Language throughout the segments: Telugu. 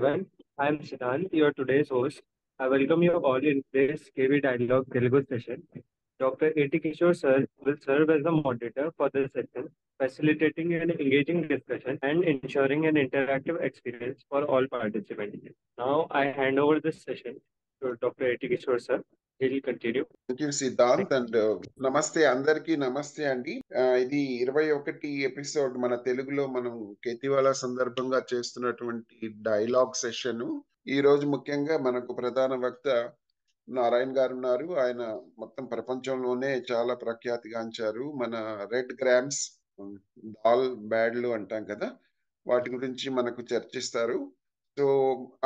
everyone. I am Siddhant, your today's host. I welcome you all in today's KV Dialogue Telugu session. Dr. A.T. Kishore sir will serve as the moderator for this session, facilitating an engaging discussion and ensuring an interactive experience for all participants. Now I hand over this session to Dr. A.T. Kishore sir. He will continue. Thank you Siddhant and నమస్తే అందరికి నమస్తే అండి. ఇది 21 ఎపిసోడ్ మన తెలుగులో మనం కేతివాలా సందర్భంగా చేస్తున్నటువంటి డైలాగ్ సెషన్. ఈ రోజు ముఖ్యంగా మనకు ప్రధాన వక్త నారాయణ గారు ఉన్నారు. ఆయన మొత్తం ప్రపంచంలోనే చాలా ప్రఖ్యాతిగాంచారు. మన రెడ్ గ్రామ్స్, దాల్ బ్యాడ్లు అంటాం కదా, వాటి గురించి మనకు చర్చిస్తారు. సో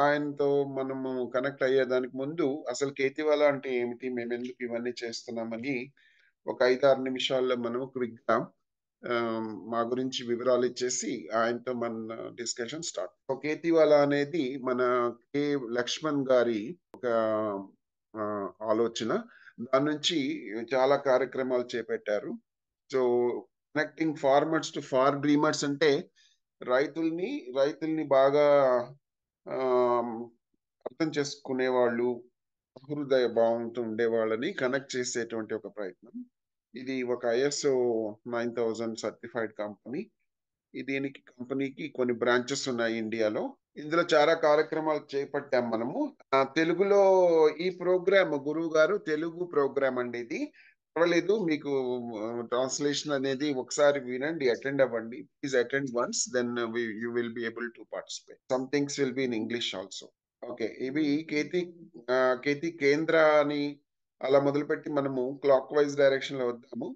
ఆయనతో మనము కనెక్ట్ అయ్యేదానికి ముందు అసలు కేతివాలా అంటే ఏమిటి, మేము ఎందుకు ఇవన్నీ చేస్తున్నామని ఒక 5-6 నిమిషాల్లో మనం క్విక్ గా మా గురించి వివరాలు ఇచ్చేసి ఆయనతో మన డిస్కషన్ స్టార్ట్. కేతివాలా అనేది మన కె లక్ష్మణ్ గారి ఒక ఆలోచన. దాని నుంచి చాలా కార్యక్రమాలు చేపట్టారు. So connecting farmers to far dreamers అంటే రైతుల్ని బాగా అర్థం చేసుకునే వాళ్ళు, హృదయ భావంతో ఉండే వాళ్ళని కనెక్ట్ చేసేటువంటి ఒక ప్రయత్నం. ఇది ఒక ISO 9000 సర్టిఫైడ్ కంపెనీ. దీనికి కంపెనీకి కొన్ని బ్రాంచెస్ ఉన్నాయి ఇండియాలో. ఇందులో చాలా కార్యక్రమాలు చేపట్టాం మనము. తెలుగులో ఈ ప్రోగ్రామ్ గురువు గారు తెలుగు ప్రోగ్రామ్ అండి. ఇది పర్వాలేదు, మీకు ట్రాన్స్లేషన్ అనేది ఒకసారి వినండి, అటెండ్ అవ్వండి. Please attend once, then you will be able to participate. Some things will be in English also. Okay, ఇవి కేతి కేంద్ర అని అలా మొదలుపెట్టి మనము క్లాక్ వైజ్ డైరెక్షన్ లో వద్దాము.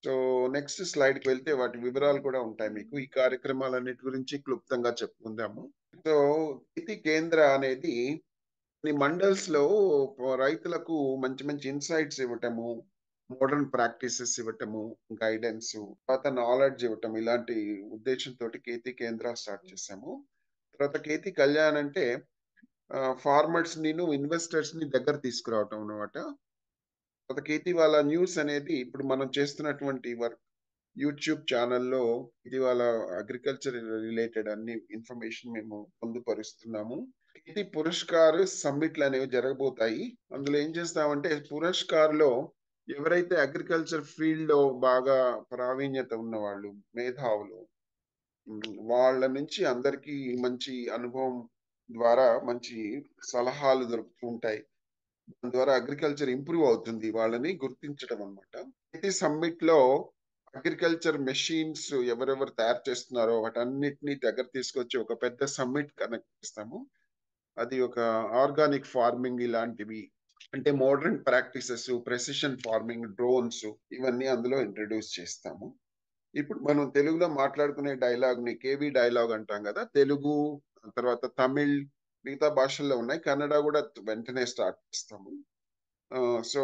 సో నెక్స్ట్ స్లైడ్ కి వెళ్తే వాటి వివరాలు కూడా ఉంటాయి మీకు. ఈ కార్యక్రమాలన్నిటి గురించి క్లుప్తంగా చెప్పుకుందాము. సో కేతి కేంద్ర అనేది మండల్స్ లో రైతులకు మంచి మంచి ఇన్సైట్స్ ఇవ్వటము, మోడర్న్ ప్రాక్టీసెస్ ఇవ్వటము, గైడెన్స్, తర్వాత నాలెడ్జ్ ఇవ్వటం, ఇలాంటి ఉద్దేశంతో కేతి కేంద్ర స్టార్ట్ చేసాము. తర్వాత కేతి కళ్యాణ్ అంటే ఫార్మర్స్ ని, ఇన్వెస్టర్స్ ని దగ్గర తీసుకురావటం అన్నమాట. తర్వాత కేతివాలా న్యూస్ అనేది ఇప్పుడు మనం చేస్తున్నటువంటి వర్క్ యూట్యూబ్ ఛానల్లో కేతివాలా అగ్రికల్చర్ రిలేటెడ్ అన్ని ఇన్ఫర్మేషన్ మేము పొందుపరుస్తున్నాము. కేతి పురస్కార్ సమ్మిట్లు అనేవి జరగబోతాయి. అందులో ఏం చేస్తామంటే, పురస్కార్ లో ఎవరైతే అగ్రికల్చర్ ఫీల్డ్ లో బాగా ప్రావీణ్యత ఉన్న వాళ్ళు, మేధావులు, వాళ్ళ నుంచి అందరికీ మంచి అనుభవం ద్వారా మంచి సలహాలు దొరుకుతూ ఉంటాయి. దాని ద్వారా అగ్రికల్చర్ ఇంప్రూవ్ అవుతుంది, వాళ్ళని గుర్తించడం అన్నమాట. ప్రతి సమ్మిట్ లో అగ్రికల్చర్ మెషిన్స్ ఎవరెవరు తయారు చేస్తున్నారో వాటన్నిటిని దగ్గర తీసుకొచ్చి ఒక పెద్ద సమ్మిట్ కనెక్ట్ చేస్తాము. అది ఒక ఆర్గానిక్ ఫార్మింగ్, ఇలాంటివి అంటే modern practices, precision farming, drones, ఇవన్నీ అందులో ఇంట్రడ్యూస్ చేస్తాము. ఇప్పుడు మనం తెలుగులో మాట్లాడుకునే డైలాగ్ ని కేవీ డైలాగ్ అంటాం కదా. తెలుగు తర్వాత తమిళ్, మిగతా భాషల్లో ఉన్నాయి. కన్నడ కూడా వెంటనే స్టార్ట్ చేస్తాము. సో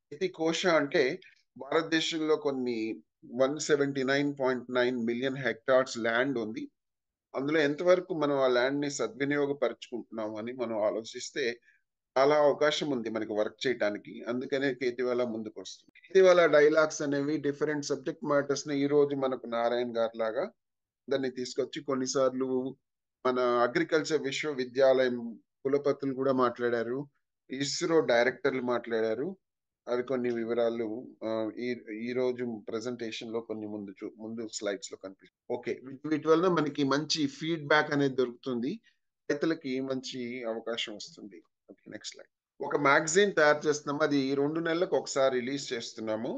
కేతి కోశ అంటే భారతదేశంలో కొన్ని 179.9 మిలియన్ హెక్టార్స్ ల్యాండ్ ఉంది. అందులో ఎంతవరకు మనం ఆ ల్యాండ్ ని సద్వినియోగపరుచుకుంటున్నాము అని మనం ఆలోచిస్తే చాలా అవకాశం ఉంది మనకి వర్క్ చేయడానికి. అందుకనే కేతివాలా ముందుకు వస్తుంది. కేతివాలా డైలాగ్స్ అనేవి డిఫరెంట్ సబ్జెక్ట్ మ్యాటర్స్ ని, ఈ రోజు మనకు నారాయణ గారు లాగా దాన్ని తీసుకొచ్చి, కొన్నిసార్లు మన అగ్రికల్చర్ విశ్వవిద్యాలయం కులపతులు కూడా మాట్లాడారు, ఇస్రో డైరెక్టర్లు మాట్లాడారు. అవి కొన్ని వివరాలు ఈ రోజు ప్రెజెంటేషన్ లో కొన్ని ముందు స్లైడ్స్ లో కనిపిస్తుంది. ఓకే, వీటి వల్ల మనకి మంచి ఫీడ్బ్యాక్ అనేది దొరుకుతుంది, రైతులకి మంచి అవకాశం వస్తుంది. Okay, next slide. ఒక మ్యాగజైన్ తయారు చేస్తున్నాము, అది 2 నెలలకు ఒకసారి రిలీజ్ చేస్తున్నాము.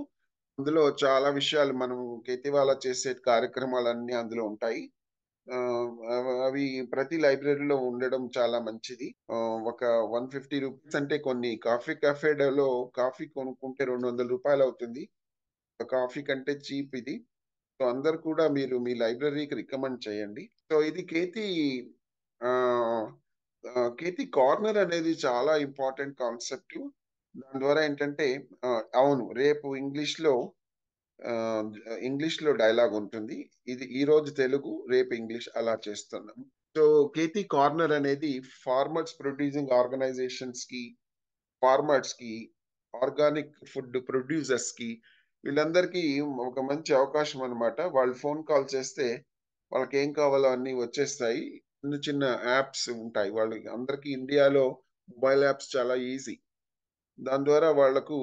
అందులో చాలా విషయాలు, మనం కేతివాలా చేసే కార్యక్రమాలన్నీ అందులో ఉంటాయి. అవి ప్రతి లైబ్రరీలో ఉండడం చాలా మంచిది. ఒక 150 రూపీస్ అంటే, కొన్ని కాఫీ కెఫేలో కాఫీ కొనుక్కుంటే 200 రూపాయలు అవుతుంది. కాఫీ కంటే చీప్ ఇది. సో అందరు కూడా మీరు మీ లైబ్రరీకి రికమెండ్ చేయండి. సో ఇది కేతి కార్నర్ అనేది చాలా ఇంపార్టెంట్ కాన్సెప్ట్. దాని ద్వారా ఏంటంటే, అవును, రేపు ఇంగ్లీష్ లో డైలాగ్ ఉంటుంది. ఇది ఈ రోజు తెలుగు, రేపు ఇంగ్లీష్, అలా చేస్తున్నాం. సో కేతి కార్నర్ అనేది ఫార్మర్స్ ప్రొడ్యూసింగ్ ఆర్గనైజేషన్స్ కి, ఫార్మర్స్ కి, ఆర్గానిక్ ఫుడ్ ప్రొడ్యూసర్స్ కి, వీళ్ళందరికీ ఒక మంచి అవకాశం అన్నమాట. వాళ్ళు ఫోన్ కాల్ చేస్తే వాళ్ళకి ఏం కావాలో అన్ని వచ్చేస్తాయి. చిన్న చిన్న యాప్స్ ఉంటాయి. వాళ్ళకి అందరికీ ఇండియాలో మొబైల్ యాప్స్ చాలా ఈజీ. దాని ద్వారా వాళ్ళకు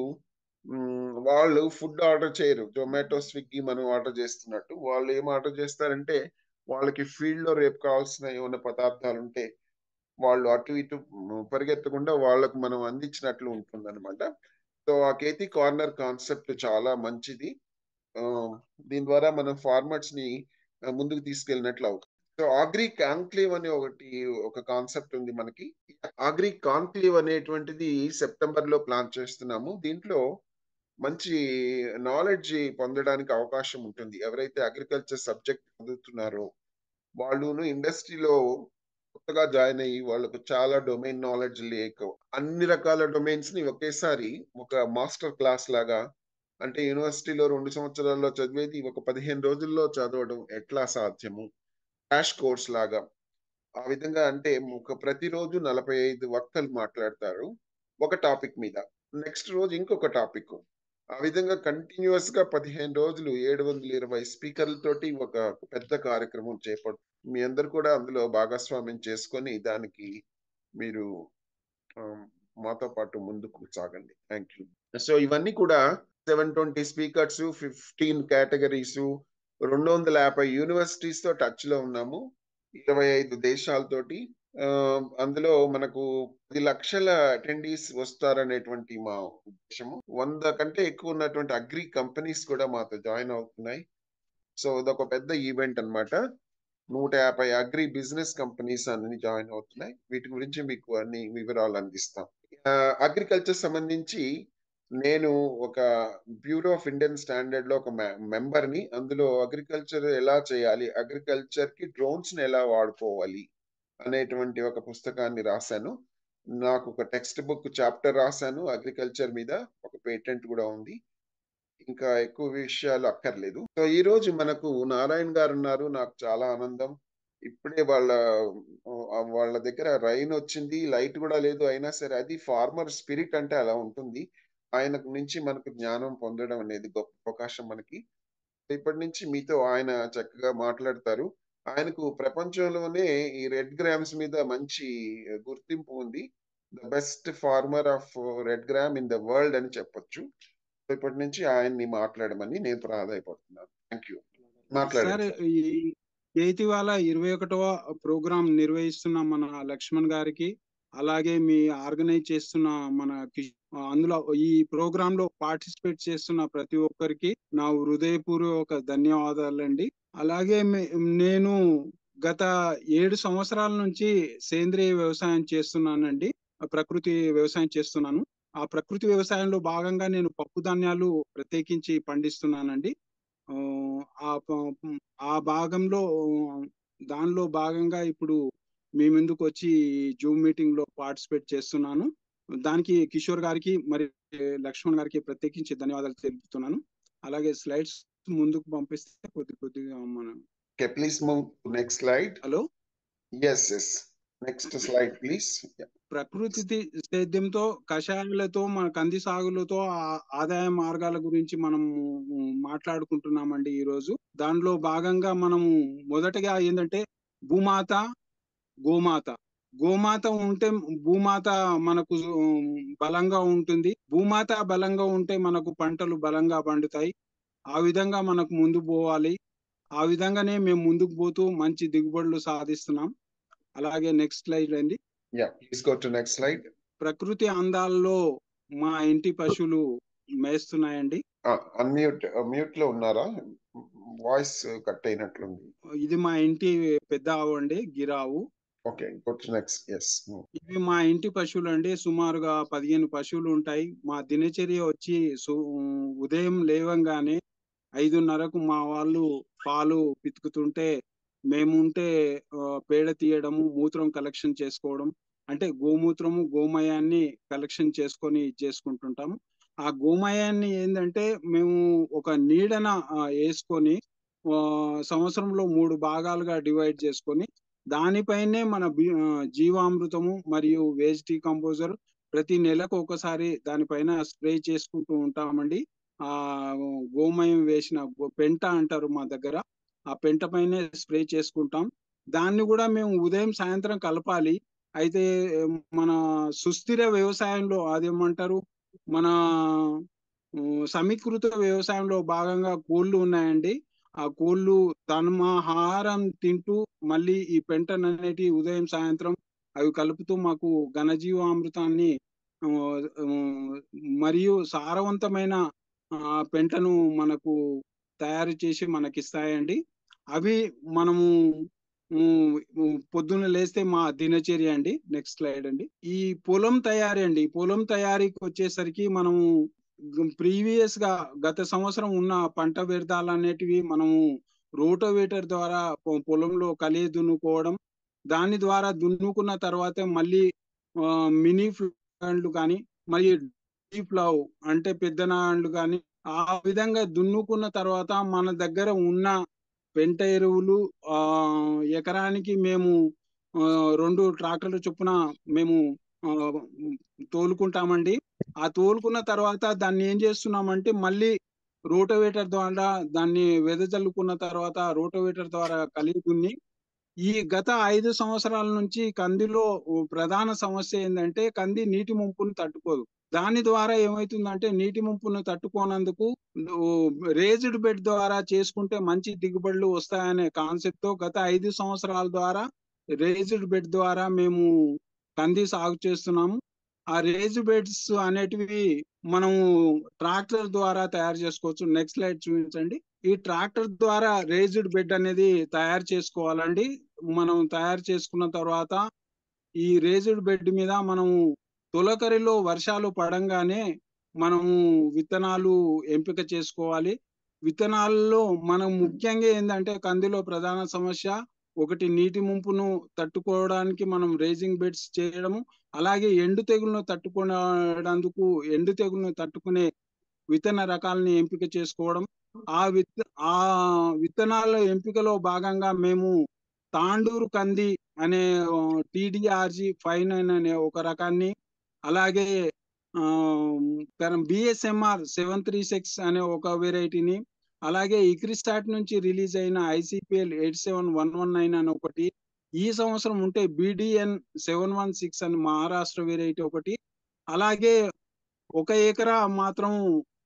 వాళ్ళు ఫుడ్ ఆర్డర్ చేయరు. జొమాటో, స్విగ్గీ మనం ఆర్డర్ చేస్తున్నట్టు. వాళ్ళు ఏం ఆర్డర్ చేస్తారంటే వాళ్ళకి ఫీల్డ్‌లో రేపు కావాల్సిన ఏమైనా పదార్థాలుంటే వాళ్ళు అటు ఇటు పరిగెత్తకుండా వాళ్ళకు మనం అందించినట్లు ఉంటుందన్నమాట. సో, ఆ కేతి కార్నర్ కాన్సెప్ట్ చాలా మంచిది. ఆహ్, దీని ద్వారా మనం ఫార్మర్స్‌ని ముందుకు తీసుకెళ్ళినట్లు అవుతుంది. సో, అగ్రి కాన్క్లేవ్ అనే ఒక కాన్సెప్ట్ ఉంది మనకి. అగ్రి కాన్క్లేవ్ అనేటువంటిది సెప్టెంబర్‌లో ప్లాన్ చేస్తున్నాము. దీంట్లో మంచి నాలెడ్జ్ పొందడానికి అవకాశం ఉంటుంది. ఎవరైతే అగ్రికల్చర్ సబ్జెక్ట్ చదువుతున్నారో వాళ్ళును ఇండస్ట్రీలో కొత్తగా జాయిన్ అయ్యి వాళ్ళకు చాలా డొమైన్ నాలెడ్జ్ లేక అన్ని రకాల డొమైన్స్ ని ఒకేసారి ఒక మాస్టర్ క్లాస్ లాగా అంటే యూనివర్సిటీలో 2 సంవత్సరాల్లో చదివేది ఒక 15 రోజుల్లో చదవడం ఎట్లా సాధ్యము క్రాష్ కోర్స్ లాగా ఆ విధంగా అంటే ఒక ప్రతిరోజు 45 వక్తలు మాట్లాడతారు ఒక టాపిక్ మీద నెక్స్ట్ రోజు ఇంకొక టాపిక్ ఆ విధంగా కంటిన్యూస్ గా 15 రోజులు 720 స్పీకర్లతోటి ఒక పెద్ద కార్యక్రమం చేపడుతుంది మీ అందరు కూడా అందులో భాగస్వామ్యం చేసుకొని దానికి మీరు ఆ, మాతో పాటు ముందుకు సాగండి థ్యాంక్ యూ సో ఇవన్నీ కూడా 720 స్పీకర్స్ 15 కేటగిరీస్ 250 యూనివర్సిటీస్ తో టచ్ లో ఉన్నాము 25 దేశాలతోటి ఆ, అందులో మనకు 10 లక్షల అటెండీస్ వస్తారనేటువంటి మా ఉద్దేశము 100 కంటే ఎక్కువ ఉన్నటువంటి అగ్రి కంపెనీస్ కూడా మాతో జాయిన్ అవుతున్నాయి సో ఇదొక పెద్ద ఈవెంట్ అన్నమాట 150 అగ్రి బిజినెస్ కంపెనీస్ అన్ని జాయిన్ అవుతున్నాయి వీటి గురించి మీకు అన్ని వివరాలు అందిస్తాం అగ్రికల్చర్ సంబంధించి నేను ఒక బ్యూరో ఆఫ్ ఇండియన్ స్టాండర్డ్ లో ఒక మెంబర్ ని అందులో అగ్రికల్చర్ ఎలా చేయాలి అగ్రికల్చర్ కి డ్రోన్స్ ని ఎలా వాడుకోవాలి అనేటువంటి ఒక పుస్తకాన్ని రాశాను నాకు ఒక టెక్స్ట్ బుక్ చాప్టర్ రాశాను అగ్రికల్చర్ మీద ఒక పేటెంట్ కూడా ఉంది ఇంకా ఎక్కువ విషయాలు అక్కర్లేదు సో ఈ రోజు మనకు నారాయణ గారు ఉన్నారు నాకు చాలా ఆనందం ఇప్పుడే వాళ్ళ దగ్గర రైన్ వచ్చింది లైట్ కూడా లేదు అయినా సరే అది ఫార్మర్ స్పిరిట్ అంటే అలా ఉంటుంది ఆయనకు నుంచి మనకు జ్ఞానం పొందడం అనేది గొప్ప అవకాశం మనకి ఇప్పటి నుంచి మీతో ఆయన చక్కగా మాట్లాడతారు ఆయనకు ప్రపంచంలోనే ఈ రెడ్ గ్రామ్స్ మీద మంచి గుర్తింపు ఉంది the best farmer of red gram in the world అని చెప్పొచ్చు ఇప్పటి నుంచి ఆయన్ని మాట్లాడమని నేను ప్రాధాయపడుతున్నాను థ్యాంక్ యూ సార్ మాట్లాడండి సార్ ఈ చేతివాల 21వ ప్రోగ్రాం నిర్వహిస్తున్న మన లక్ష్మణ్ గారికి అలాగే మీ ఆర్గనైజ్ చేస్తున్న మన అందులో ఈ ప్రోగ్రామ్ లో పార్టిసిపేట్ చేస్తున్న ప్రతి ఒక్కరికి నా హృదయపూర్వక ధన్యవాదాలండి అలాగే నేను గత 7 సంవత్సరాల నుంచి సేంద్రియ వ్యవసాయం చేస్తున్నానండి ప్రకృతి వ్యవసాయం చేస్తున్నాను ఆ ప్రకృతి వ్యవసాయంలో భాగంగా నేను పప్పు ధాన్యాలు ప్రత్యేకించి పండిస్తున్నానండి ఆ ఆ భాగంలో దానిలో భాగంగా ఇప్పుడు మీ ముందుకు వచ్చి జూమ్ మీటింగ్ లో పార్టిసిపేట్ చేస్తున్నాను దానికి కిషోర్ గారికి మరి లక్ష్మణ్ గారికి ప్రత్యేకించి ధన్యవాదాలు తెలుపుతున్నాను అలాగే స్లైడ్స్ ముందుకు పంపిస్తే కొద్దిగా మనం Okay, please move to next slide. Hello Yes, yes. Next slide, please. Yeah. ప్రకృతి సేద్యంతో కషాయాలతో మన కంది సాగులతో ఆదాయ మార్గాల గురించి మనం మాట్లాడుకుంటున్నామండి ఈ రోజు దానిలో భాగంగా మనము మొదటగా ఏంటంటే భూమాత గోమాత గోమాత ఉంటే భూమాత మనకు బలంగా ఉంటుంది భూమాత బలంగా ఉంటే మనకు పంటలు బలంగా పండుతాయి ఆ విధంగా మనకు ముందు పోవాలి ఆ విధంగానే మేము ముందుకు పోతూ మంచి దిగుబడులు సాధిస్తున్నాం అలాగే నెక్స్ట్ స్లైడ్ అండి Yeah, please go to next slide. ప్రకృతి అందాల్లో మా ఇంటి పశువులు మేస్తున్నాయండి మ్యూట్ లో ఉన్నారా వాయిస్ కట్ అయినట్లుంది ఇది మా ఇంటి పెద్ద ఆవు అండి గిరావు okay go to next yes ఇవి మా ఇంటి పశువులు అండి సుమారుగా 15 పశువులు ఉంటాయి మా దినచర్య వచ్చి ఉదయం లేవంగానే 5:30కు మా వాళ్ళు పాలు పితుకుతుంటే మేముంటే పేడ తీయడము మూత్రం కలెక్షన్ చేసుకోవడం అంటే గోమూత్రము గోమయాన్ని కలెక్షన్ చేసుకొని చేసుకుంటుంటాము ఆ గోమయాన్ని ఏంటంటే మేము ఒక నీడన వేసుకొని సంవత్సరంలో 3 భాగాలుగా డివైడ్ చేసుకొని దానిపైనే మన జీవామృతము మరియు వేస్ట్ కంపోజర్ ప్రతి నెలకు ఒకసారి దానిపైన స్ప్రే చేసుకుంటూ ఉంటామండి ఆ గోమయం వేసిన పెంట అంటారు మా దగ్గర ఆ పెంట పైనే స్ప్రే చేసుకుంటాం దాన్ని కూడా మేము ఉదయం సాయంత్రం కలపాలి. అయితే మన సుస్థిర వ్యవసాయంలో అదేమంటారు, మన సమీకృత వ్యవసాయంలో భాగంగా కోళ్ళు ఉన్నాయండి. ఆ కోళ్ళు తమ ఆహారం తింటూ మళ్ళీ ఈ పెంటను అనేటి ఉదయం సాయంత్రం అవి కలుపుతూ మాకు ఘనజీవామృతాన్ని ఆ, ఆ, మరియు సారవంతమైన పెంటను మనకు తయారు చేసి మనకిస్తాయండి. అవి మనము పొద్దున్న లేస్తే మా దినచర్య అండి. నెక్స్ట్ స్లైడ్ అండి. ఈ పొలం తయారీ అండి. పొలం తయారీకి వచ్చేసరికి మనము ప్రీవియస్ గా గత సంవత్సరం ఉన్న పంట వ్యర్థాలు అనేటివి మనము రోటోవేటర్ ద్వారా పొలంలో కలియ దున్నుకోవడం, దాని ద్వారా దున్నుకున్న తర్వాత మళ్ళీ మినీ ఫ్లాండ్లు కానీ మరియు డీప్ ప్లవ్ అంటే పెద్ద నాండ్లు కానీ ఆ విధంగా దున్నుకున్న తర్వాత మన దగ్గర ఉన్న పెంట ఎరువులు ఎకరానికి మేము 2 ట్రాక్టర్ల చొప్పున మేము ఆ, తోలుకుంటామండి. ఆ తోలుకున్న తర్వాత దాన్ని ఏం చేస్తున్నామంటే మళ్ళీ రోటోవేటర్ ద్వారా దాన్ని వెదజల్లుకున్న తర్వాత రోటోవేటర్ ద్వారా కలిగి దున్ని ఈ గత 5 సంవత్సరాల నుంచి కందిలో ప్రధాన సమస్య ఏంటంటే కంది నీటి ముంపును తట్టుకోదు. దాని ద్వారా ఏమైతుందంటే నీటి ముంపును తట్టుకోనందుకు రేజ్డ్ బెడ్ ద్వారా చేసుకుంటే మంచి దిగుబడులు వస్తాయనే కాన్సెప్ట్ తో గత 5 సంవత్సరాల ద్వారా రేజ్డ్ బెడ్ ద్వారా మేము కంది సాగు చేస్తున్నాము. ఆ రేజ్ బెడ్స్ అనేటివి మనము ట్రాక్టర్ ద్వారా తయారు చేసుకోవచ్చు. నెక్స్ట్ స్లైడ్ చూపించండి. ఈ ట్రాక్టర్ ద్వారా రేజ్డ్ బెడ్ అనేది తయారు చేసుకోవాలండి. మనం తయారు చేసుకున్న తర్వాత ఈ రేజ్డ్ బెడ్ మీద మనము తొలకరిలో వర్షాలు పడంగానే మనము విత్తనాలు ఎంపిక చేసుకోవాలి. విత్తనాల్లో మనం ముఖ్యంగా ఏంటంటే కందిలో ప్రధాన సమస్య ఒకటి నీటి ముంపును తట్టుకోవడానికి మనం రేజింగ్ బెడ్స్ చేయడము, అలాగే ఎండు తెగులను తట్టుకోవడానికి ఎండు తెగులను తట్టుకునే విత్తన రకాలని ఎంపిక చేసుకోవడం. ఆ విత్తనాల ఎంపికలో భాగంగా మేము తాండూరు కంది అనే TDRG 59 అనే ఒక రకాన్ని, అలాగే BSMR 736 అనే ఒక వెరైటీని, అలాగే ఇక్రిస్టాట్ నుంచి రిలీజ్ అయిన ICPL 87119 అని ఒకటి, ఈ సంవత్సరం ఉంటే BDN 716 అని మహారాష్ట్ర వెరైటీ ఒకటి, అలాగే 1 ఎకరా మాత్రం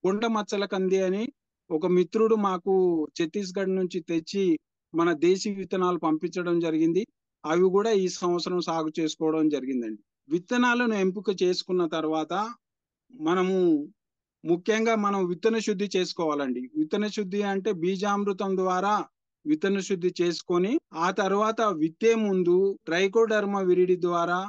కొండ మచ్చల కంది అని ఒక మిత్రుడు మాకు ఛత్తీస్గఢ్ నుంచి తెచ్చి మన దేశీ విత్తనాలు పంపించడం జరిగింది. అవి కూడా ఈ సంవత్సరం సాగు చేసుకోవడం జరిగిందండి. విత్తనాలను ఎంపిక చేసుకున్న తర్వాత మనము ముఖ్యంగా మనం విత్తన శుద్ధి చేసుకోవాలండి. విత్తన శుద్ధి అంటే బీజామృతం ద్వారా విత్తన శుద్ధి చేసుకొని ఆ తర్వాత విత్తే ముందు ట్రైకోడర్మా విరిడి ద్వారా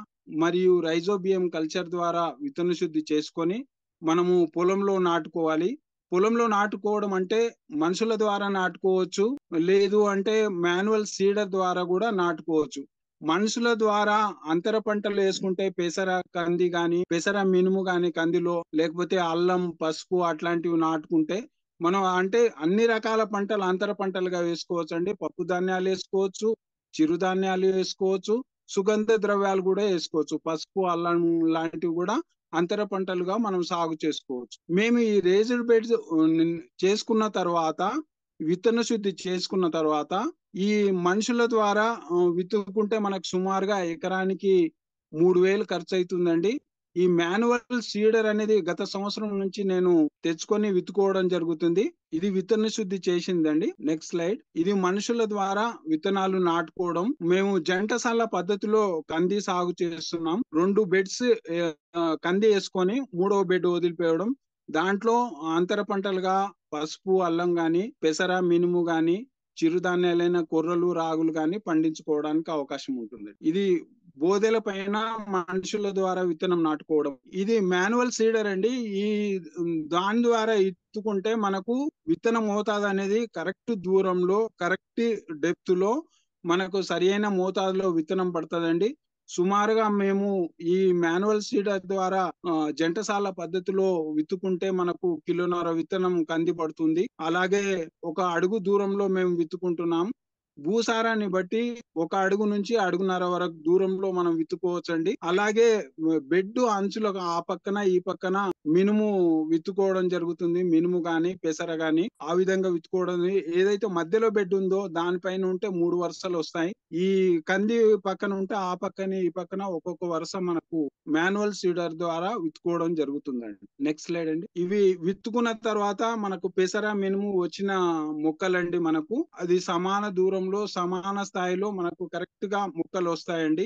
మరియు రైజోబియం కల్చర్ ద్వారా విత్తన శుద్ధి చేసుకొని మనము పొలంలో నాటుకోవాలి. పొలంలో నాటుకోవడం అంటే మనుషుల ద్వారా నాటుకోవచ్చు, లేదు అంటే మాన్యువల్ సీడర్ ద్వారా కూడా నాటుకోవచ్చు. మనుషుల ద్వారా అంతర పంటలు వేసుకుంటే పెసర కంది గాని, పెసర మినుము గాని కందిలో, లేకపోతే అల్లం పసుపు అట్లాంటివి నాటుకుంటే మనం అంటే అన్ని రకాల పంటలు అంతర పంటలుగా వేసుకోవచ్చు అండి. పప్పు ధాన్యాలు వేసుకోవచ్చు, చిరుధాన్యాలు వేసుకోవచ్చు, సుగంధ ద్రవ్యాలు కూడా వేసుకోవచ్చు. పసుపు అల్లం లాంటివి కూడా అంతర పంటలుగా మనం సాగు చేసుకోవచ్చు. మేము ఈ రేజ్డ్ బెడ్స్ చేసుకున్న తర్వాత విత్తన శుద్ధి చేసుకున్న తర్వాత ఈ మనుషుల ద్వారా విత్తుకుంటే మనకు సుమారుగా ఎకరానికి 3000 ఖర్చు అవుతుందండి. ఈ మాన్యువల్ సీడర్ అనేది గత సంవత్సరం నుంచి నేను తెచ్చుకొని విత్తుకోవడం జరుగుతుంది. ఇది విత్తన శుద్ధి చేసిందండి. Next slide. ఇది మనుషుల ద్వారా విత్తనాలు నాటుకోవడం. మేము జంటసాల పద్ధతిలో కంది సాగు చేస్తున్నాం. 2 బెడ్స్ కంది వేసుకొని 3వ బెడ్ వదిలిపోవడం. దాంట్లో అంతర పంటలుగా పసుపు అల్లం గాని, పెసర మినుము గాని, చిరుధాన్యాలైన కొర్రలు రాగులు గాని పండించుకోవడానికి అవకాశం ఉంటుంది. ఇది బోదెల పైన మనుషుల ద్వారా విత్తనం నాటుకోవడం. ఇది మాన్యువల్ సీడర్ అండి. ఈ దాని ద్వారా ఇత్తుకుంటే మనకు విత్తన మోతాదు అనేది కరెక్ట్ దూరంలో, కరెక్ట్ డెప్త్ లో మనకు సరైన మోతాదులో విత్తనం పడుతుందండి. సుమారుగా మేము ఈ మాన్యువల్ సీడర్ ద్వారా జంటసాల పద్ధతిలో విత్తుకుంటే మనకు 1.5 కిలోల విత్తనం కంది పడుతుంది. అలాగే 1 అడుగు దూరంలో మేము విత్తుకుంటున్నాం. భూసారాన్ని బట్టి 1 అడుగు నుంచి అడుగున్నర వరకు దూరంలో మనం విత్తుకోవచ్చండి. అలాగే బెడ్ అంచులకు ఆ పక్కన ఈ పక్కన మినుము విత్తుకోవడం జరుగుతుంది. మినుము గాని పెసర గాని ఆ విధంగా విత్తుకోవడం. ఏదైతే మధ్యలో బెడ్ ఉందో దానిపైన ఉంటే 3 వరుసలు వస్తాయి. ఈ కంది పక్కన ఉంటే ఆ పక్కన ఈ పక్కన ఒక్కొక్క వరుస మనకు మాన్యువల్ సీడర్ ద్వారా విత్తుకోవడం జరుగుతుందండి. నెక్స్ట్ స్లైడ్ అండి. ఇవి విత్తుకున్న తర్వాత మనకు పెసర మినుము వచ్చిన మొక్కలండి. మనకు అది సమాన దూరంలో సమాన స్థాయిలో మనకు కరెక్ట్ గా మొక్కలు వస్తాయండి.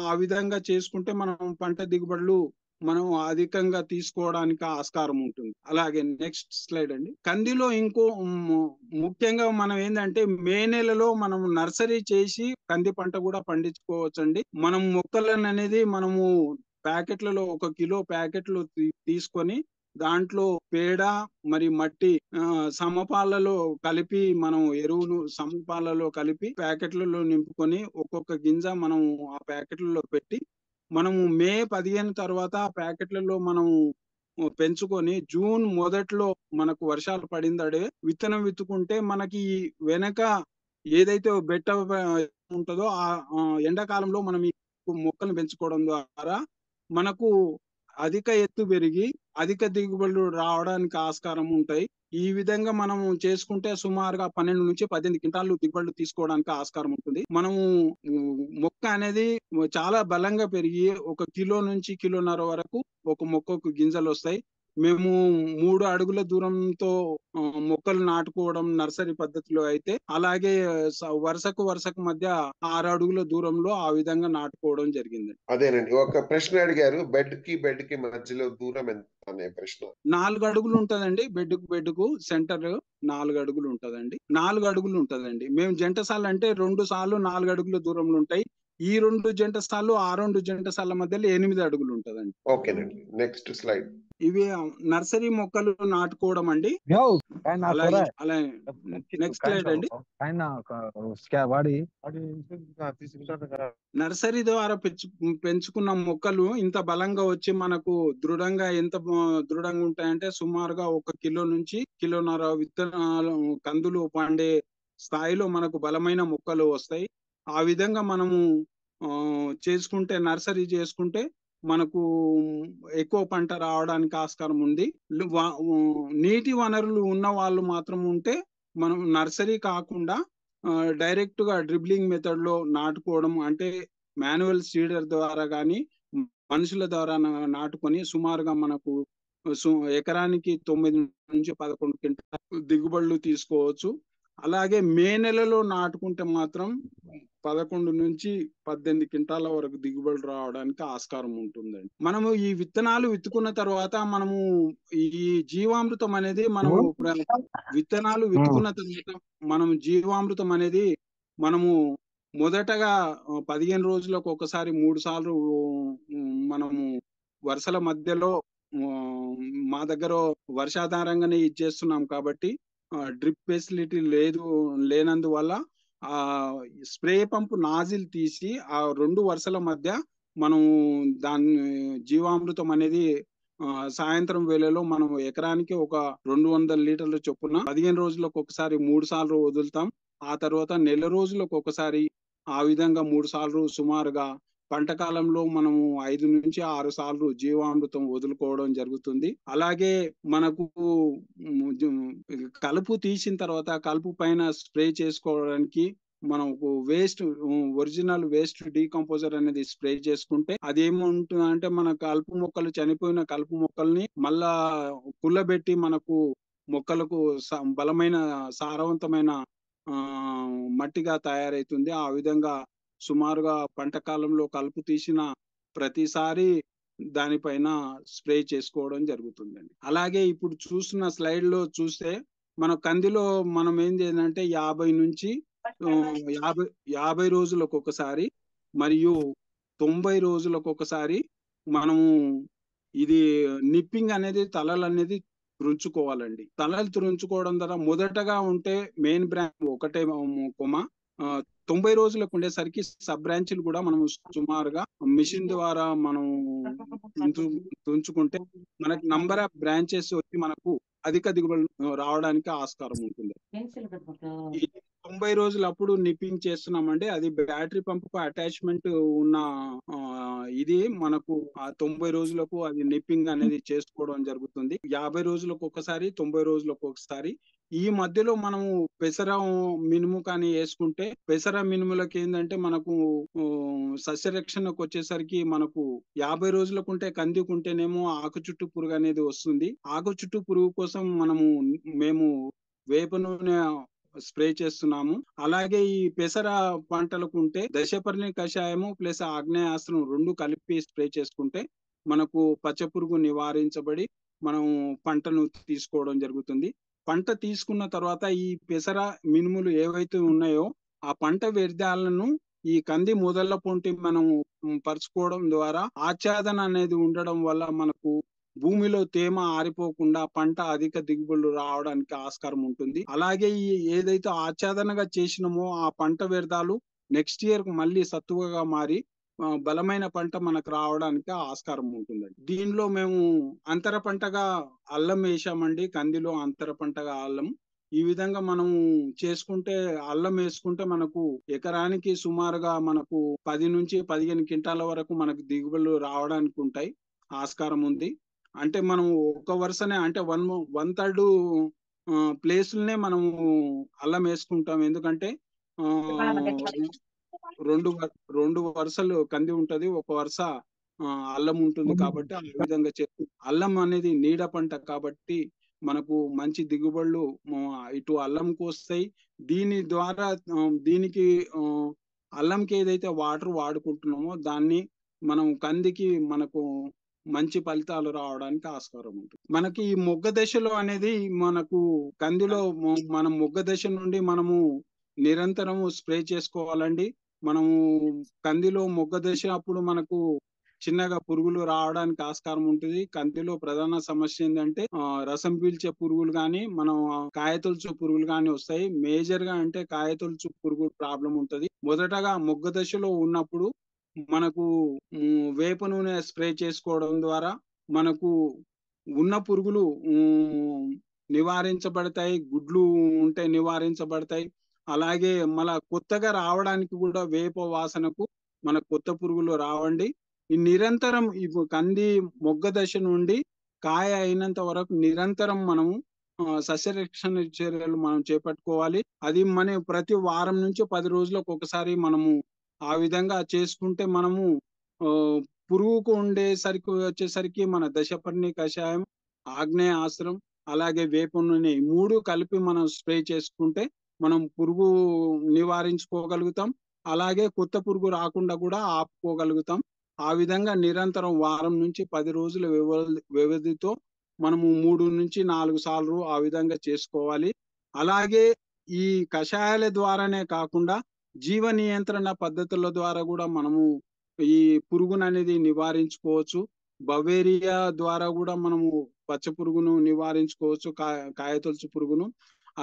ఆ విధంగా చేసుకుంటే మనం పంట దిగుబడులు మనం అధికంగా తీసుకోవడానికి ఆస్కారం ఉంటుంది. అలాగే నెక్స్ట్ స్లైడ్ అండి. కందిలో ఇంకో ముఖ్యంగా మనం ఏంటంటే మే నెలలో మనం నర్సరీ చేసి కంది పంట కూడా పండించుకోవచ్చండి. మనం మొక్కలను అనేది మనము ప్యాకెట్లలో 1 కిలో ప్యాకెట్లు తీసుకొని దాంట్లో పేడ మరి మట్టి సమపాలలో కలిపి మనం ఎరువును సమపాలలో కలిపి ప్యాకెట్లలో నింపుకొని ఒక్కొక్క గింజ మనం ఆ ప్యాకెట్లలో పెట్టి మనము మే 15 తర్వాత ఆ ప్యాకెట్లలో మనం పెంచుకొని జూన్ మొదట్లో మనకు వర్షాలు పడిందడే విత్తనం విత్తుకుంటే మనకి వెనక ఏదైతే బెట్ట ఉంటుందో ఆ ఎండాకాలంలో మనం ఈ మొక్కలను పెంచుకోవడం ద్వారా మనకు అధిక ఎత్తు పెరిగి అధిక దిగుబడులు రావడానికి ఆస్కారం ఉంటాయి. ఈ విధంగా మనం చేసుకుంటే సుమారుగా 12 నుంచి 18 క్వింటాలు దిగుబడులు తీసుకోవడానికి ఆస్కారం ఉంటుంది. మనము మొక్క అనేది చాలా బలంగా పెరిగి 1 కిలో నుంచి కిలోన్నర వరకు ఒక మొక్కకు గింజలు వస్తాయి. మేము 3 అడుగుల దూరంతో మొక్కలు నాటుకోవడం నర్సరీ పద్ధతిలో అయితే, అలాగే వరుసకు మధ్య 6 అడుగుల దూరంలో ఆ విధంగా నాటుకోవడం జరిగింది. అదేనండి. ఒక ప్రశ్న అడిగారు, బెడ్ కి మధ్యలో దూరం ఎంత అనే ప్రశ్న. 4 అడుగులు ఉంటదండి. బెడ్ కు సెంటర్ 4 అడుగులు ఉంటదండి. 4 అడుగులు ఉంటదండి. మేము జంటసాలు అంటే 2 సార్లు 4 అడుగుల దూరంలో ఉంటాయి. ఈ 2 జంటసాలు ఆ 2 జంటసాల మధ్యలో 8 అడుగులు ఉంటదండి. ఓకేనండి. Next slide. ఇవి నర్సరీ మొక్కలు నాటుకోవడం అండి. అలాగే నెక్స్ట్ స్లైడ్ అండి. నర్సరీ ద్వారా పెంచుకున్న మొక్కలు ఇంత బలంగా వచ్చి మనకు దృఢంగా ఎంత దృఢంగా ఉంటాయంటే సుమారుగా 1 కిలో నుంచి కిలోన్నర విత్తనాలు కందులు పండే స్థాయిలో మనకు బలమైన మొక్కలు వస్తాయి. ఆ విధంగా మనము చేసుకుంటే నర్సరీ చేసుకుంటే మనకు ఎక్కువ పంట రావడానికి ఆస్కారం ఉంది. నీటి వనరులు ఉన్న వాళ్ళు మాత్రం ఉంటే మనం నర్సరీ కాకుండా డైరెక్ట్ గా డ్రిబ్లింగ్ మెథడ్ లో నాటుకోవడం అంటే మాన్యువల్ సీడర్ ద్వారా గాని మనుషుల ద్వారా నాటుకొని సుమారుగా మనకు ఎకరానికి 9 నుంచి 11 క్వింటాలు దిగుబడులు తీసుకోవచ్చు. అలాగే మే నెలలో నాటుకుంటే మాత్రం 11 నుంచి 18 క్వింటాల వరకు దిగుబడి రావడానికి ఆస్కారం ఉంటుందండి. మనము ఈ విత్తనాలు విత్తుకున్న తర్వాత మనము ఈ జీవామృతం అనేది మనము విత్తనాలు విత్తుకున్న తర్వాత మనం జీవామృతం అనేది మనము మొదటగా 15 రోజులకు ఒకసారి 3 సార్లు మనము వరుసల మధ్యలో మా దగ్గర వర్షాధారంగానే ఇచ్చేస్తున్నాం కాబట్టి డ్రిప్ ఫెసిలిటీ లేనందువల్ల ఆ స్ప్రే పంపు నాజిల్ తీసి ఆ 2 వరుసల మధ్య మనం దాన్ని జీవామృతం అనేది సాయంత్రం వేళలో మనం ఎకరానికి ఒక 200 లీటర్ల చొప్పున 15 రోజులకు ఒకసారి 3 సార్లు వదులుతాం. ఆ తర్వాత నెల రోజులకు ఒకసారి ఆ విధంగా 3 సార్లు సుమారుగా పంట కాలంలో మనము 5 నుంచి 6 సార్లు జీవామృతం వదులుకోవడం జరుగుతుంది. అలాగే మనకు కలుపు తీసిన తర్వాత కలుపు పైన స్ప్రే చేసుకోవడానికి మనకు ఒరిజినల్ వేస్ట్ డీకంపోజర్ అనేది స్ప్రే చేసుకుంటే అదేముంటుందంటే మన కలుపు మొక్కలు చనిపోయిన కలుపు మొక్కల్ని మళ్ళా కుళ్ళబెట్టి మనకు మొక్కలకు బలమైన సారవంతమైన మట్టిగా తయారైతుంది. ఆ విధంగా సుమారుగా పంట కాలంలో కలుపు తీసిన ప్రతిసారి దానిపైన స్ప్రే చేసుకోవడం జరుగుతుందండి. అలాగే ఇప్పుడు చూస్తున్న స్లైడ్ లో చూస్తే మన కందిలో మనం ఏం చేయాలంటే 50 నుంచి 50 రోజులకు ఒకసారి మరియు 90 రోజులకు ఒకసారి మనము ఇది నిప్పింగ్ అనేది తలలు అనేది తురుంచుకోవాలండి. తలలు తురుంచుకోవడం ద్వారా మొదటగా ఉంటే మెయిన్ బ్రాంచ్ ఒకటే కొమ్మ 90 రోజులకు ఉండేసరికి సబ్ బ్రాంచ్లు కూడా మనం సుమారుగా మిషన్ ద్వారా మనం తుంచుకుంటే మనకి నంబర్ ఆఫ్ బ్రాంచెస్ వచ్చి మనకు అధిక దిగుబడి రావడానికి ఆస్కారం ఉంటుంది. ఈ 90 రోజులు అప్పుడు నిప్పింగ్ చేస్తున్నామండి. అది బ్యాటరీ పంపుకు అటాచ్మెంట్ ఉన్న ఇది మనకు ఆ 90 రోజులకు అది నిప్పింగ్ అనేది చేసుకోవడం జరుగుతుంది. 50 రోజులకు ఒకసారి, 90 రోజులకు ఒకసారి. ఈ మధ్యలో మనము పెసర మినుము కానీ వేసుకుంటే, పెసర మినుములకి ఏంటంటే మనకు సస్యరక్షణకు వచ్చేసరికి మనకు 50 రోజులకుంటే కందికుంటేనేమో ఆకు చుట్టూ పురుగు అనేది వస్తుంది. ఆకు చుట్టూ పురుగు కోసం మేము వేప నూనె స్ప్రే చేస్తున్నాము. అలాగే ఈ పెసర పంటలకు ఉంటే దశపర్ణి కషాయము ప్లస్ ఆగ్నేయాస్త్రం 2 కలిపి స్ప్రే చేసుకుంటే మనకు పచ్చ పురుగు నివారించబడి మనం పంటను తీసుకోవడం జరుగుతుంది. పంట తీసుకున్న తర్వాత ఈ పెసర మినుములు ఏవైతే ఉన్నాయో ఆ పంట వ్యర్థాలను ఈ కంది మొదళ్ల పొంటి మనం పరుచుకోవడం ద్వారా ఆచ్ఛాదన అనేది ఉండడం వల్ల మనకు భూమిలో తేమ ఆరిపోకుండా పంట అధిక దిగుబడులు రావడానికి ఆస్కారం ఉంటుంది. అలాగే ఈ ఏదైతే ఆచ్ఛాదనగా చేసినామో ఆ పంట వ్యర్థాలు నెక్స్ట్ ఇయర్ మళ్ళీ సత్తువగా మారి బలమైన పంట మనకు రావడానికి ఆస్కారం ఉంటుందండి. దీనిలో మేము అంతర పంటగా అల్లం వేసామండి. కందిలో అంతర పంటగా అల్లం. ఈ విధంగా మనం చేసుకుంటే అల్లం వేసుకుంటే మనకు ఎకరానికి సుమారుగా మనకు 10 నుంచి 15 క్వింటాల వరకు మనకు దిగుబడులు రావడానికి ఉంటాయి, ఆస్కారం ఉంది. అంటే మనం ఒక వరుసనే అంటే 1/3 ప్లేసులనే మనము అల్లం వేసుకుంటాం. ఎందుకంటే రెండు వరుసలు కంది ఉంటది, ఒక వరుస అల్లం ఉంటుంది. కాబట్టి ఆ విధంగా అల్లం అనేది నీడ పంట కాబట్టి మనకు మంచి దిగుబడులు ఇటు అల్లంకు వస్తాయి. దీని ద్వారా దీనికి అల్లంకి ఏదైతే వాటర్ వాడుకుంటున్నామో దాన్ని మనం కందికి మనకు మంచి ఫలితాలు రావడానికి ఆస్కారం ఉంటుంది. మనకి ఈ మొగ్గ దశలో అనేది మనకు కందిలో మనం మొగ్గ దశ నుండి మనము నిరంతరము స్ప్రే చేసుకోవాలండి. మనము కందిలో మొగ్గ దశ అప్పుడు మనకు చిన్నగా పురుగులు రావడానికి ఆస్కారం ఉంటుంది. కందిలో ప్రధాన సమస్య ఏంటంటే రసం పీల్చే పురుగులు గాని మనం కాయతొలుచు పురుగులు గాని వస్తాయి. మేజర్ గా అంటే కాయతొలుచు పురుగు ప్రాబ్లం ఉంటది. మొదటగా మొగ్గ దశలో ఉన్నప్పుడు మనకు వేప నూనె స్ప్రే చేసుకోవడం ద్వారా మనకు ఉన్న పురుగులు నివారించబడతాయి, గుడ్లు ఉంటే నివారించబడతాయి. అలాగే మళ్ళా కొత్తగా రావడానికి కూడా వేప వాసనకు మన కొత్త పురుగులు రావండి. ఈ నిరంతరం కంది మొగ్గ దశ నుండి కాయ అయినంత వరకు నిరంతరం మనము సస్యరక్షణ చర్యలు మనం చేపట్టుకోవాలి. అది మన ప్రతి వారం నుంచి 10 రోజులకు ఒకసారి మనము ఆ విధంగా చేసుకుంటే మనము పురుగుకు వచ్చేసరికి మన దశపర్ణి కషాయం, ఆగ్నేయాస్త్రం అలాగే వేప నూనె 3 కలిపి మనం స్ప్రే చేసుకుంటే మనం పురుగు నివారించుకోగలుగుతాం. అలాగే కొత్త పురుగు రాకుండా కూడా ఆపుకోగలుగుతాం. ఆ విధంగా నిరంతరం వారం నుంచి 10 రోజుల వ్యవధితో మనము 3 నుంచి 4 సార్లు ఆ విధంగా చేసుకోవాలి. అలాగే ఈ కషాయాల ద్వారానే కాకుండా జీవ నియంత్రణ పద్ధతుల ద్వారా కూడా మనము ఈ పురుగును అనేది నివారించుకోవచ్చు. బవేరియా ద్వారా కూడా మనము పచ్చ పురుగును నివారించుకోవచ్చు, కాయతొలుచు పురుగును.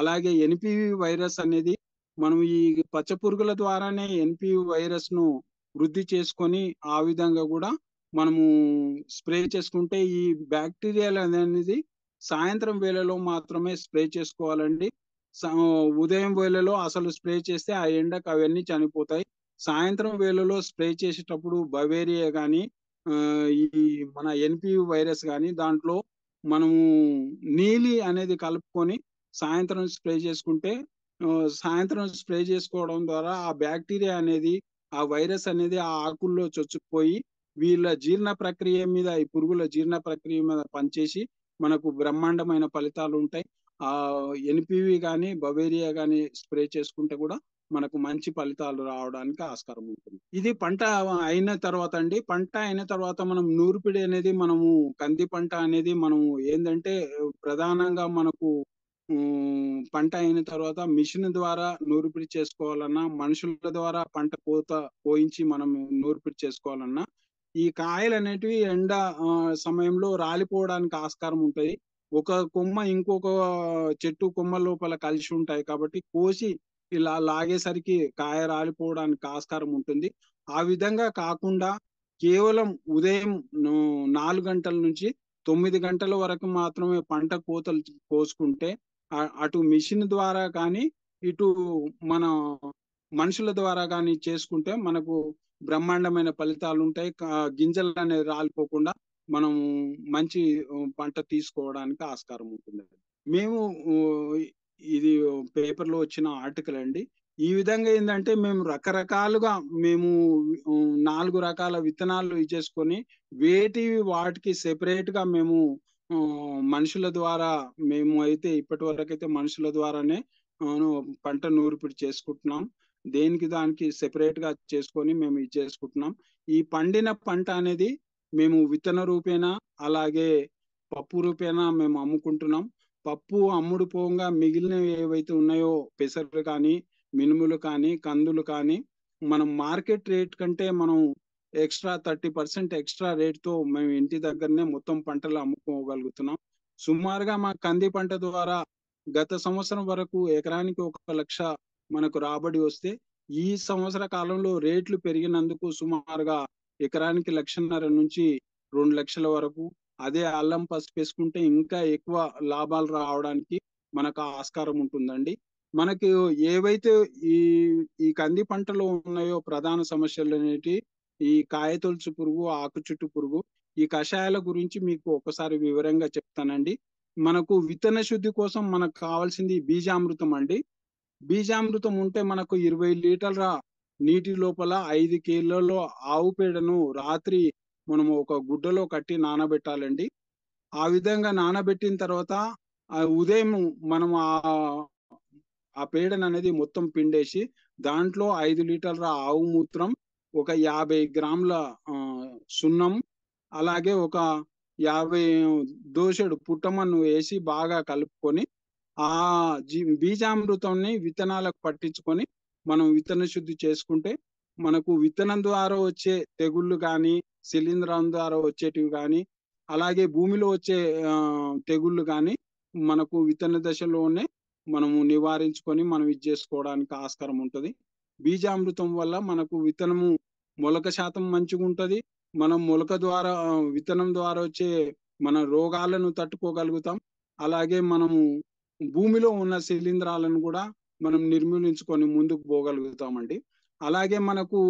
అలాగే ఎన్పివి వైరస్ అనేది మనం ఈ పచ్చ పురుగుల ద్వారానే ఎన్పివి వైరస్ ను వృద్ధి చేసుకొని ఆ విధంగా కూడా మనము స్ప్రే చేసుకుంటే ఈ బ్యాక్టీరియాలు అనేది సాయంత్రం వేళలో మాత్రమే స్ప్రే చేసుకోవాలండి. ఉదయం వేళలో అసలు స్ప్రే చేస్తే ఆ ఎండకు అవన్నీ చనిపోతాయి. సాయంత్రం వేళలో స్ప్రే చేసేటప్పుడు బవేరియా కానీ ఈ మన ఎన్పివి వైరస్ కానీ దాంట్లో మనము నీలి అనేది కలుపుకొని సాయంత్రం స్ప్రే చేసుకుంటే సాయంత్రం స్ప్రే చేసుకోవడం ద్వారా ఆ బ్యాక్టీరియా అనేది ఆ వైరస్ అనేది ఆ ఆకుల్లో చొచ్చుకుపోయి వీళ్ళ జీర్ణ ప్రక్రియ మీద ఈ పురుగుల జీర్ణ ప్రక్రియ మీద పనిచేసి మనకు బ్రహ్మాండమైన ఫలితాలు ఉంటాయి. ఆ ఎన్పివి కానీ బవేరియా కానీ స్ప్రే చేసుకుంటే కూడా మనకు మంచి ఫలితాలు రావడానికి ఆస్కారం ఉంటుంది. ఇది పంట అయిన తర్వాత అండి. పంట అయిన తర్వాత మనం నూర్పిడి అనేది మనము కంది పంట అనేది మనము ఏంటంటే ప్రధానంగా మనకు పంట అయిన తర్వాత మిషన్ ద్వారా నూర్పిడి చేసుకోవాలన్నా, మనుషుల ద్వారా పంట కోయించి మనం నూర్పిడి చేసుకోవాలన్నా ఈ కాయలు అనేటివి ఎండ సమయంలో రాలిపోవడానికి ఆస్కారం ఉంటాయి. ఒక కొమ్మ ఇంకొక చెట్టు కొమ్మ లోపల కలిసి ఉంటాయి కాబట్టి కోసి ఇలా లాగేసరికి కాయ రాలిపోవడానికి ఆస్కారం ఉంటుంది. ఆ విధంగా కాకుండా కేవలం ఉదయం 4 గంటల నుంచి 9 గంటల వరకు మాత్రమే పంట కోతలు కోసుకుంటే అటు మిషన్ ద్వారా కానీ ఇటు మన మనుషుల ద్వారా కానీ చేసుకుంటే మనకు బ్రహ్మాండమైన ఫలితాలు ఉంటాయి. గింజలు అనేది రాలిపోకుండా మనం మంచి పంట తీసుకోవడానికి ఆస్కారం ఉంటుంది. మేము ఇది పేపర్లో వచ్చిన ఆర్టికల్ అండి. ఈ విధంగా ఏంటంటే మేము రకరకాలుగా మేము 4 రకాల విత్తనాలు ఇచ్చేసుకొని వాటికి సెపరేట్ గా మేము మనుషుల ద్వారా మేము అయితే ఇప్పటి వరకు అయితే మనుషుల ద్వారానే పంట నూర్పిడి చేసుకుంటున్నాం. దేనికి దానికి సెపరేట్ గా చేసుకొని మేము ఇది చేసుకుంటున్నాం. ఈ పండిన పంట అనేది మేము విత్తన రూపేణా అలాగే పప్పు రూపేణా మేము అమ్ముకుంటున్నాం. పప్పు అమ్ముడు పోగా మిగిలినవి ఏవైతే ఉన్నాయో పెసర్లు కానీ మినుములు కానీ కందులు కానీ మనం మార్కెట్ రేట్ కంటే మనం ఎక్స్ట్రా 30% ఎక్స్ట్రా రేట్ తో మేము ఇంటి దగ్గరనే మొత్తం పంటలు అమ్ముకోగలుగుతున్నాం. సుమారుగా మా కంది పంట ద్వారా గత సంవత్సరం వరకు ఎకరానికి 1 లక్ష మనకు రాబడి వస్తే ఈ సంవత్సర కాలంలో రేట్లు పెరిగినందుకు సుమారుగా ఎకరానికి 1.5 నుంచి 2 లక్షల వరకు, అదే అల్లం పసుపు వేసుకుంటే ఇంకా ఎక్కువ లాభాలు రావడానికి మనకు ఆస్కారం ఉంటుందండి. మనకి ఏవైతే ఈ ఈ కంది పంటలో ఉన్నాయో ప్రధాన సమస్యలు అనేటి ఈ కాయతొలుచు పురుగు, ఆకు చుట్టు పురుగు, ఈ కషాయాల గురించి మీకు ఒకసారి వివరంగా చెప్తానండి. మనకు విత్తన శుద్ధి కోసం మనకు కావాల్సింది బీజామృతం అండి. బీజామృతం ఉంటే మనకు 20 లీటర్ల నీటి లోపల 5 కిలోల ఆవు పేడను రాత్రి మనం ఒక గుడ్డలో కట్టి నానబెట్టాలండి. ఆ విధంగా నానబెట్టిన తర్వాత ఉదయం మనం ఆ పేడను అనేది మొత్తం పిండేసి దాంట్లో 5 లీటర్ల ఆవు మూత్రం, ఒక 50 గ్రాముల సున్నం, అలాగే ఒక 50 దోసెడు పుట్టమన్ను వేసి బాగా కలుపుకొని ఆ బీజామృతాన్ని విత్తనాలకు పట్టించుకొని మనం విత్తన శుద్ధి చేసుకుంటే మనకు విత్తనం ద్వారా వచ్చే తెగుళ్ళు కానీ, శిలీంధ్రం ద్వారా వచ్చేటివి కానీ, అలాగే భూమిలో వచ్చే తెగుళ్ళు కానీ మనకు విత్తన దశలోనే మనము నివారించుకొని మనం ఇది చేసుకోవడానికి ఆస్కారం ఉంటుంది. బీజామృతం వల్ల మనకు విత్తనము మొలక శాతం మంచిగా ఉంటుంది. మనం మొలక ద్వారా విత్తనం ద్వారా వచ్చే మన రోగాలను తట్టుకోగలుగుతాం. అలాగే మనము భూమిలో ఉన్న శిలీంధ్రాలను కూడా మనం నిర్మూలించుకొని ముందుకు పోగలుగుతామండి. అలాగే మనకు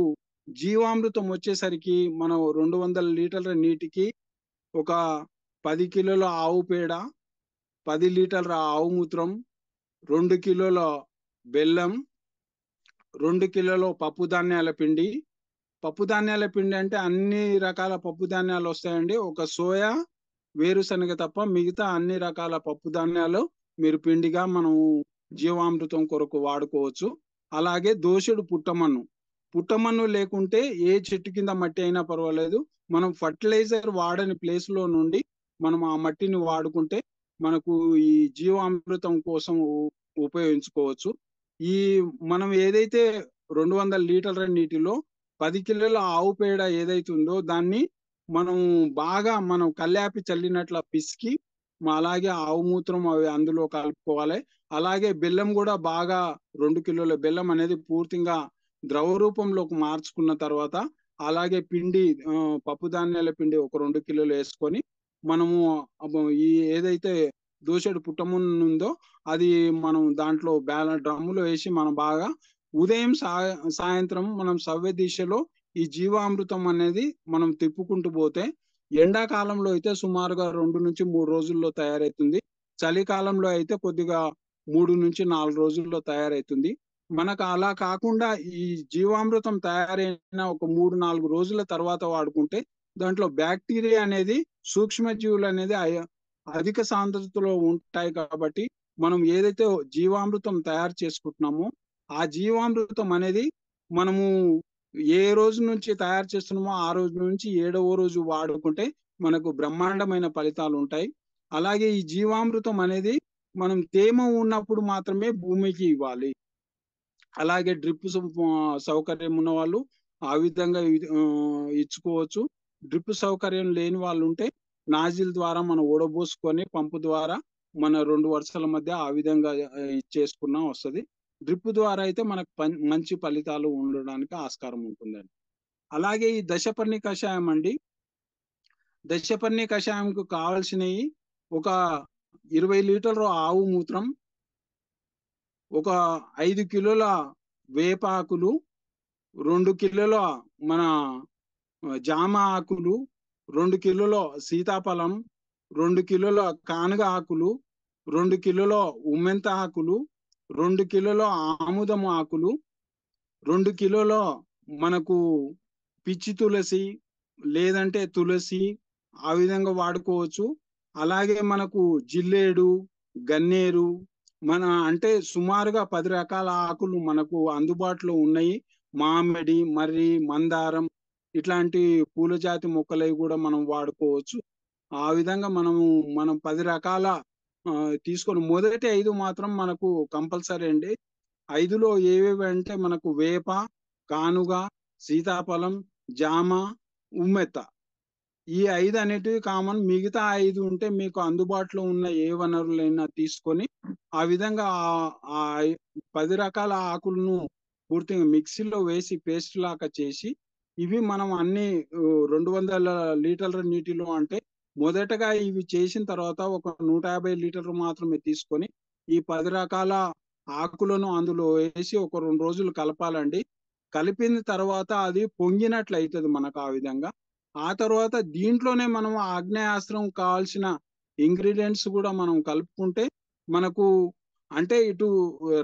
జీవామృతం వచ్చేసరికి మనం 200 లీటర్ల నీటికి ఒక 10 కిలోల ఆవు పేడ, 10 లీటర్ల ఆవు మూత్రం, 2 కిలోల బెల్లం, 2 కిలోల పప్పు ధాన్యాల పిండి. పప్పు ధాన్యాల పిండి అంటే అన్ని రకాల పప్పు ధాన్యాలు వస్తాయండి. ఒక సోయా, వేరుశనగ తప్ప మిగతా అన్ని రకాల పప్పు ధాన్యాలు మీరు పిండిగా మనం జీవామృతం కొరకు వాడుకోవచ్చు. అలాగే దోసెడు పుట్టమన్ను లేకుంటే ఏ చెట్టు కింద మట్టి అయినా పర్వాలేదు, మనం ఫర్టిలైజర్ వాడని ప్లేస్ లో నుండి మనం ఆ మట్టిని వాడుకుంటే మనకు ఈ జీవామృతం కోసం ఉపయోగించుకోవచ్చు. ఈ మనం ఏదైతే 200 లీటర్ల నీటిలో 10 కిలోల ఆవు పేడ ఏదైతే ఉందో దాన్ని మనం బాగా మనం కల్లాపి చల్లినట్ల పిసికి అలాగే ఆవు మూత్రం అవి అందులో కలుపుకోవాలి. అలాగే బెల్లం కూడా బాగా 2 కిలోల బెల్లం అనేది పూర్తిగా ద్రవ రూపంలోకి మార్చుకున్న తర్వాత అలాగే పిండి పప్పు ధాన్యాల పిండి ఒక 2 కిలోలు వేసుకొని మనము ఈ ఏదైతే దోసెడు పుట్టమున్న ఉందో అది మనం దాంట్లో డ్రమ్ములో వేసి మనం బాగా ఉదయం సాయంత్రం మనం సవ్య దిశలో ఈ జీవామృతం అనేది మనం తిప్పుకుంటూ పోతే ఎండాకాలంలో అయితే సుమారుగా 2 నుంచి 3 రోజుల్లో తయారవుతుంది. చలికాలంలో అయితే కొద్దిగా 3 నుంచి 4 రోజుల్లో తయారవుతుంది. మనకు అలా కాకుండా ఈ జీవామృతం తయారైన ఒక 3-4 రోజుల తర్వాత వాడుకుంటే దాంట్లో బ్యాక్టీరియా అనేది, సూక్ష్మజీవులు అనేది అధిక సాంద్రతలో ఉంటాయి. కాబట్టి మనం ఏదైతే జీవామృతం తయారు చేసుకుంటున్నామో ఆ జీవామృతం అనేది మనము ఏ రోజు నుంచి తయారు చేస్తున్నామో ఆ రోజు నుంచి 7వ రోజు వాడుకుంటే మనకు బ్రహ్మాండమైన ఫలితాలు ఉంటాయి. అలాగే ఈ జీవామృతం అనేది మనం తేమ ఉన్నప్పుడు మాత్రమే భూమికి ఇవ్వాలి. అలాగే డ్రిప్ సౌకర్యం ఉన్న వాళ్ళు ఆ విధంగా ఇచ్చుకోవచ్చు. డ్రిప్ సౌకర్యం లేని వాళ్ళు ఉంటే నాజిల్ ద్వారా మనం ఓడబోసుకొని పంపు ద్వారా మన 2 వరుసల మధ్య ఆ విధంగా ఇచ్చేసుకున్నా వస్తుంది. డ్రిప్ ద్వారా అయితే మనకు మంచి ఫలితాలు ఉండడానికి ఆస్కారం ఉంటుందండి. అలాగే ఈ దశపర్ణి కషాయం అండి. దశపర్ణి కషాయంకు కావాల్సినవి ఒక 20 లీటర్ల ఆవు మూత్రం, ఒక 5 కిలోల వేపాకులు, 2 కిలోల మన జామ ఆకులు, 2 కిలోల సీతాఫలం, 2 కిలోల కానుగ ఆకులు, 2 కిలోల ఉమ్మెంత ఆకులు, 2 కిలోల ఆముదం ఆకులు, 2 కిలోల మనకు పిచ్చి తులసి లేదంటే తులసి ఆ విధంగా వాడుకోవచ్చు. అలాగే మనకు జిల్లేడు, గన్నేరు అంటే సుమారుగా 10 రకాల ఆకులు మనకు అందుబాటులో ఉన్నాయి. మామిడి, మర్రి, మందారం ఇట్లాంటి పూల జాతి మొక్కలవి కూడా మనం వాడుకోవచ్చు. ఆ విధంగా మనం 10 రకాల తీసుకొని మొదటి 5 మాత్రం మనకు కంపల్సరీ అండి. 5లో ఏవేవి అంటే మనకు వేప, కానుగ, సీతాఫలం, జామ, ఉమ్మెత్త ఈ 5 అనేటివి కామన్. మిగతా 5 ఉంటే మీకు అందుబాటులో ఉన్న ఏ వనరులైనా తీసుకొని ఆ విధంగా ఆ 10 రకాల ఆకులను పూర్తిగా మిక్సీలో వేసి పేస్ట్ లాగా చేసి ఇవి మనం అన్ని 200 లీటర్ల నీటిలో అంటే మొదటగా ఇవి చేసిన తర్వాత ఒక 150 లీటర్లు మాత్రమే తీసుకొని ఈ 10 రకాల ఆకులను అందులో వేసి ఒక 2 రోజులు కలపాలండి. కలిపిన తర్వాత అది పొంగినట్లు అవుతుంది మనకు. ఆ విధంగా ఆ తర్వాత దీంట్లోనే మనం ఆగ్నేయాస్త్రం కావాల్సిన ఇంగ్రీడియంట్స్ కూడా మనం కలుపుకుంటే మనకు అంటే ఇటు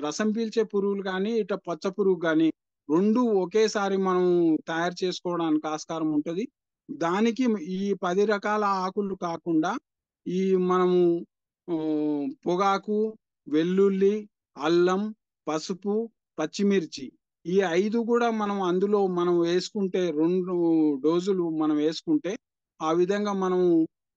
రసం పీల్చే పురుగులు కానీ ఇటు పచ్చ పురుగు కానీ రెండు ఒకేసారి మనం తయారు చేసుకోవడానికి ఆస్కారం ఉంటుంది. దానికి ఈ 10 రకాల ఆకులు కాకుండా ఈ మనము పొగాకు, వెల్లుల్లి, అల్లం, పసుపు, పచ్చిమిర్చి ఈ 5 కూడా మనం అందులో మనం వేసుకుంటే 2 డోసులు మనం వేసుకుంటే ఆ విధంగా మనం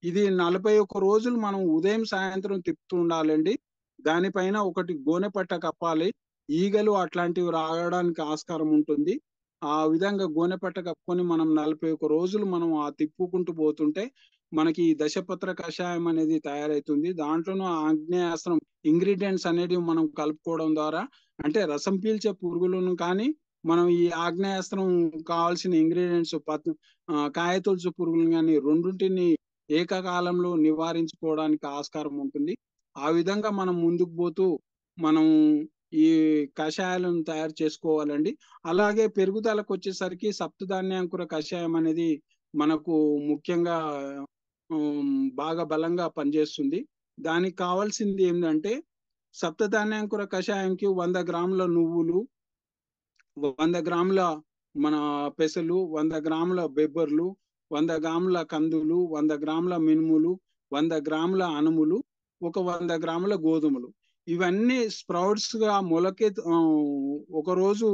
ఇది 41 రోజులు మనం ఉదయం సాయంత్రం తిప్పుతూ ఉండాలండి. దానిపైన ఒకటి గోనె పట్ట కప్పాలి. ఈగలు అట్లాంటివి రావడానికి ఆస్కారం ఉంటుంది. ఆ విధంగా గోనె పట్ట కప్పుకొని మనం 41 రోజులు మనం ఆ తిప్పుకుంటూ పోతుంటే మనకి ఈ దశపత్ర కషాయం అనేది తయారవుతుంది. దాంట్లోనూ ఆగ్నేయాస్త్రం ఇంగ్రీడియంట్స్ అనేవి మనం కలుపుకోవడం ద్వారా అంటే రసం పీల్చే పురుగులను కానీ మనం ఈ ఆగ్నేయాస్త్రం కావాల్సిన ఇంగ్రీడియంట్స్ కాయతొలుచు పురుగులను కానీ రెండింటిని ఏకకాలంలో నివారించుకోవడానికి ఆస్కారం ఉంటుంది. ఆ విధంగా మనం ముందుకు పోతూ మనం ఈ కషాయాలను తయారు చేసుకోవాలండి. అలాగే పెరుగుదలకు వచ్చేసరికి సప్తధాన్యాంకుర కషాయం అనేది మనకు ముఖ్యంగా బాగా బలంగా పనిచేస్తుంది. దానికి కావాల్సింది ఏంటంటే సప్తధాన్యాంకుర కషాయంకి 100 గ్రాముల నువ్వులు, 100 గ్రాముల మన పెసలు, 100 గ్రాముల బెబ్బర్లు, 100 గ్రాముల కందులు, 100 గ్రాముల మినుములు, 100 గ్రాముల అనుములు, ఒక 100 గ్రాముల గోధుమలు. ఇవన్నీ స్ప్రౌట్స్ గా ఒక రోజు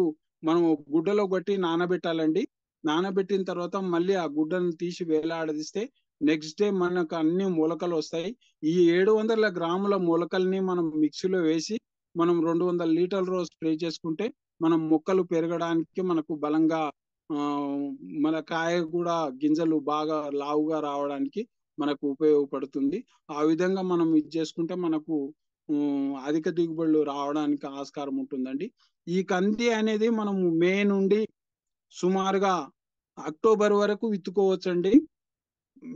మనం గుడ్డలో కొట్టి నానబెట్టాలండి. నానబెట్టిన తర్వాత మళ్ళీ ఆ గుడ్డను తీసి వేలాడదీస్తే నెక్స్ట్ డే మనకు అన్ని మొలకలు వస్తాయి. ఈ 700 గ్రాముల మొలకల్ని మనం మిక్సీలో వేసి మనం 200 లీటర్ల స్ప్రే చేసుకుంటే మనం మొక్కలు పెరగడానికి మనకు బలంగా మన కాయ కూడా గింజలు బాగా లావుగా రావడానికి మనకు ఉపయోగపడుతుంది. ఆ విధంగా మనం ఇది చేసుకుంటే మనకు అధిక దిగుబడులు రావడానికి ఆస్కారం ఉంటుందండి. ఈ కంది అనేది మనము మే నుండి సుమారుగా అక్టోబర్ వరకు విత్తుకోవచ్చండి.